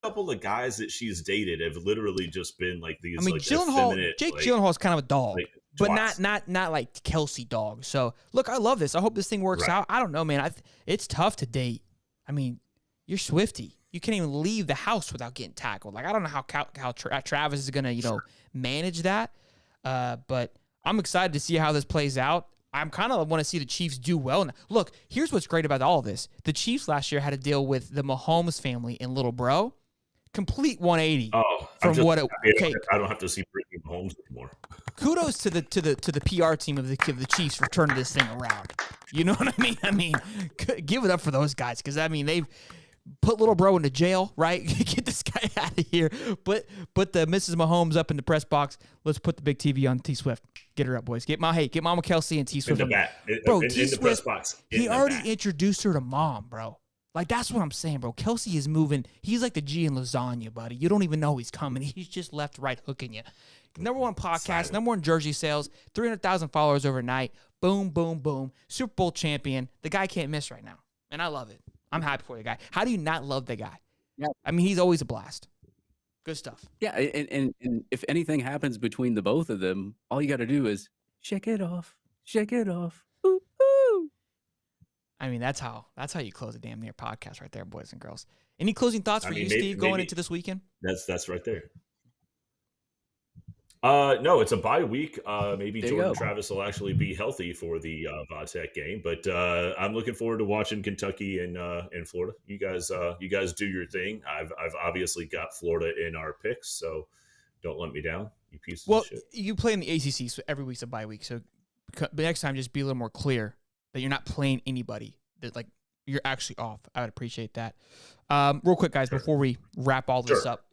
couple of guys that she's dated have literally just been like these. I mean, Jake Gyllenhaal is kind of a dog, but not like Kelce dog. So look, I love this. I hope this thing works out. I don't know, man. It's tough to date. I mean, you're Swifty. You can't even leave the house without getting tackled. Like I don't know how Travis is gonna manage that, but I'm excited to see how this plays out. I'm kind of want to see the Chiefs do well. And look, here's what's great about all of this. The Chiefs last year had to deal with the Mahomes family and little bro. Complete 180 from what it take. I don't have to see Brittany Mahomes anymore. Kudos to the PR team of the Chiefs for turning this thing around. You know what I mean? I mean, give it up for those guys because they've put little bro into jail, right? Get this guy out of here. Put the Mrs. Mahomes up in the press box. Let's put the big TV on T Swift. Get her up, boys. Get Mama Kelce and T Swift. In the back. Bro, T Swift, press box. He already introduced her to mom, bro. Like, that's what I'm saying, bro. Kelce is moving. He's like the G in lasagna, buddy. You don't even know he's coming. He's just left, right, hooking you. Number 1 podcast, number 1 jersey sales, 300,000 followers overnight. Boom, boom, boom. Super Bowl champion. The guy can't miss right now. And I love it. I'm happy for the guy. How do you not love the guy? Yeah. I mean, he's always a blast. Good stuff. Yeah, and if anything happens between the both of them, all you got to do is shake it off. Shake it off. Ooh, ooh. I mean, that's how you close a damn near podcast right there, boys and girls. Any closing thoughts for you, Steve, going into this weekend? That's right there. No, it's a bye week. Maybe Jordan Travis will actually be healthy for the Vatech game, but I'm looking forward to watching Kentucky and Florida. You guys do your thing. I've obviously got Florida in our picks, so don't let me down, you pieces of shit. You play in the ACC, so every week's a bye week. So the next time, just be a little more clear that you're not playing anybody. That like you're actually off. I would appreciate that. Real quick, guys, before we wrap all this up.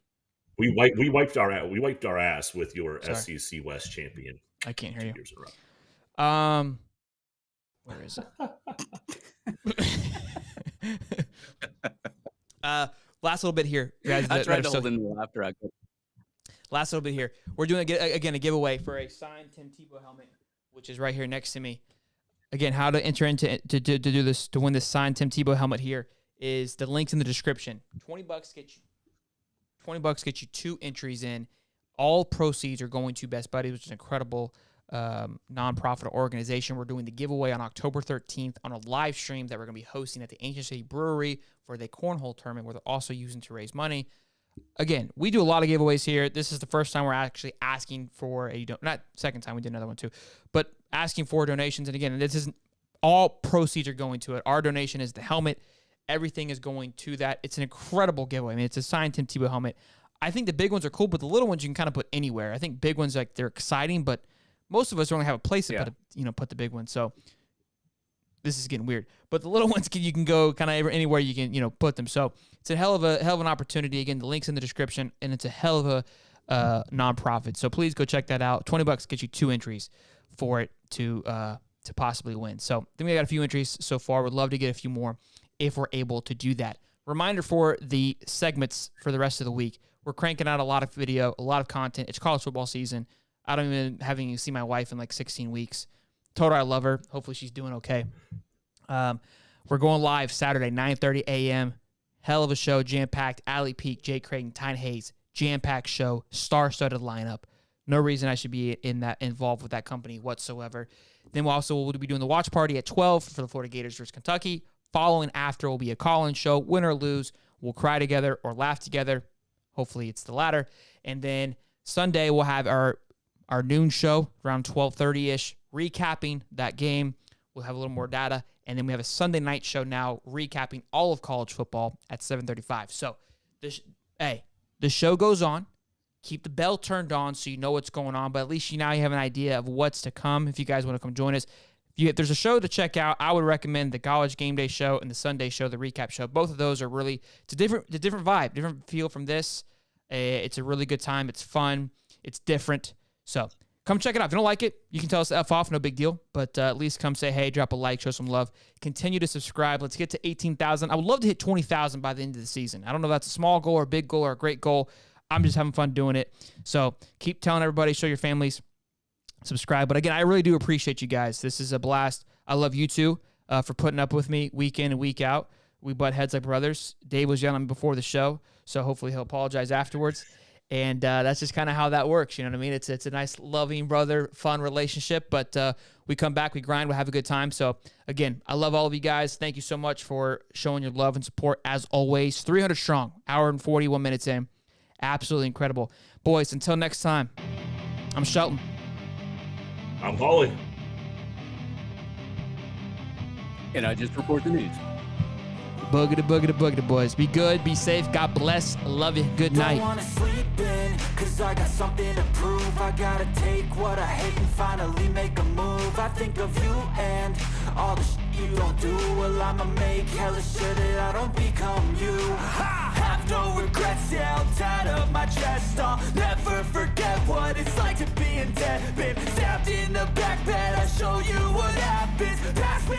We wiped our ass with your SEC West champion. I can't hear you. 2 years in a row. Where is it? Last little bit here, guys. I tried to hold in the laughter. I could. Last little bit here. We're doing a giveaway for a signed Tim Tebow helmet, which is right here next to me. Again, how to enter into to do this to win this signed Tim Tebow helmet here is the links in the description. $20 gets you 2 entries in. All proceeds are going to Best Buddies, which is an incredible nonprofit organization. We're doing the giveaway on October 13th on a live stream that we're going to be hosting at the Ancient City Brewery for the cornhole tournament, where they're also using to raise money. Again, we do a lot of giveaways here. This is the first time we're actually asking for not second time, we did another one too, but asking for donations. And again, this isn't all proceeds are going to it. Our donation is the helmet. Everything is going to that. It's an incredible giveaway. I mean, it's a signed Tim Tebow helmet. I think the big ones are cool, but the little ones you can kind of put anywhere. I think big ones, like, they're exciting, but most of us don't have a place to put the big ones. So this is getting weird. But the little ones you can go kind of anywhere you can put them. So it's a hell of an opportunity. Again, the link's in the description, and it's a hell of a nonprofit. So please go check that out. $20 gets you 2 entries for it to possibly win. So I think we got a few entries so far. Would love to get a few more if we're able to do that. Reminder for the segments for the rest of the week. We're cranking out a lot of video, a lot of content. It's college football season. I don't even having seen my wife in like 16 weeks. Told her I love her. Hopefully she's doing okay. We're going live Saturday, 9:30 a.m. Hell of a show, jam-packed. Allie Peak, Jay Creighton, Tyne Hayes, jam-packed show, star-studded lineup. No reason I should be involved with that company whatsoever. Then we'll be doing the watch party at 12 for the Florida Gators versus Kentucky. Following after will be a call-in show. Win or lose, we'll cry together or laugh together. Hopefully it's the latter. And then Sunday we'll have our noon show around 12:30-ish, recapping that game. We'll have a little more data. And then we have a Sunday night show now recapping all of college football at 7:35. So the show goes on. Keep the bell turned on so you know what's going on, but at least now you have an idea of what's to come if you guys want to come join us. If there's a show to check out, I would recommend the College Game Day show and the Sunday show, the recap show. Both of those are really, it's a different vibe, different feel from this. It's a really good time. It's fun. It's different. So come check it out. If you don't like it, you can tell us to F off. No big deal. But at least come say hey, drop a like, show some love. Continue to subscribe. Let's get to 18,000. I would love to hit 20,000 by the end of the season. I don't know if that's a small goal or a big goal or a great goal. I'm just having fun doing it. So keep telling everybody, show your families, subscribe. But again, I really do appreciate you guys. This is a blast. I love you too for putting up with me week in and week out. We butt heads like brothers. Dave was yelling before the show, so hopefully he'll apologize afterwards. And that's just kind of how that works. You know what I mean? It's a nice, loving brother, fun relationship. But we come back, we grind, we have a good time. So again, I love all of you guys. Thank you so much for showing your love and support as always. 300 strong, hour and 41 minutes in. Absolutely incredible. Boys, until next time, I'm Shelton. I'm Holly. And I just report the news. Boogity, boogity, boogity, boys. Be good, be safe. God bless. Love you. Good night. Don't wanna sleep in, cause I got something to prove. I gotta take what I hate and finally make a move. I think of you and all the shit you don't do. Well, I'ma make hella sure that I don't become you. Have no regrets, yeah, I'll tie up my chest. I'll never forget what it's like to be in debt. Been stabbed in the back bed, I'll show you what happens. Pass me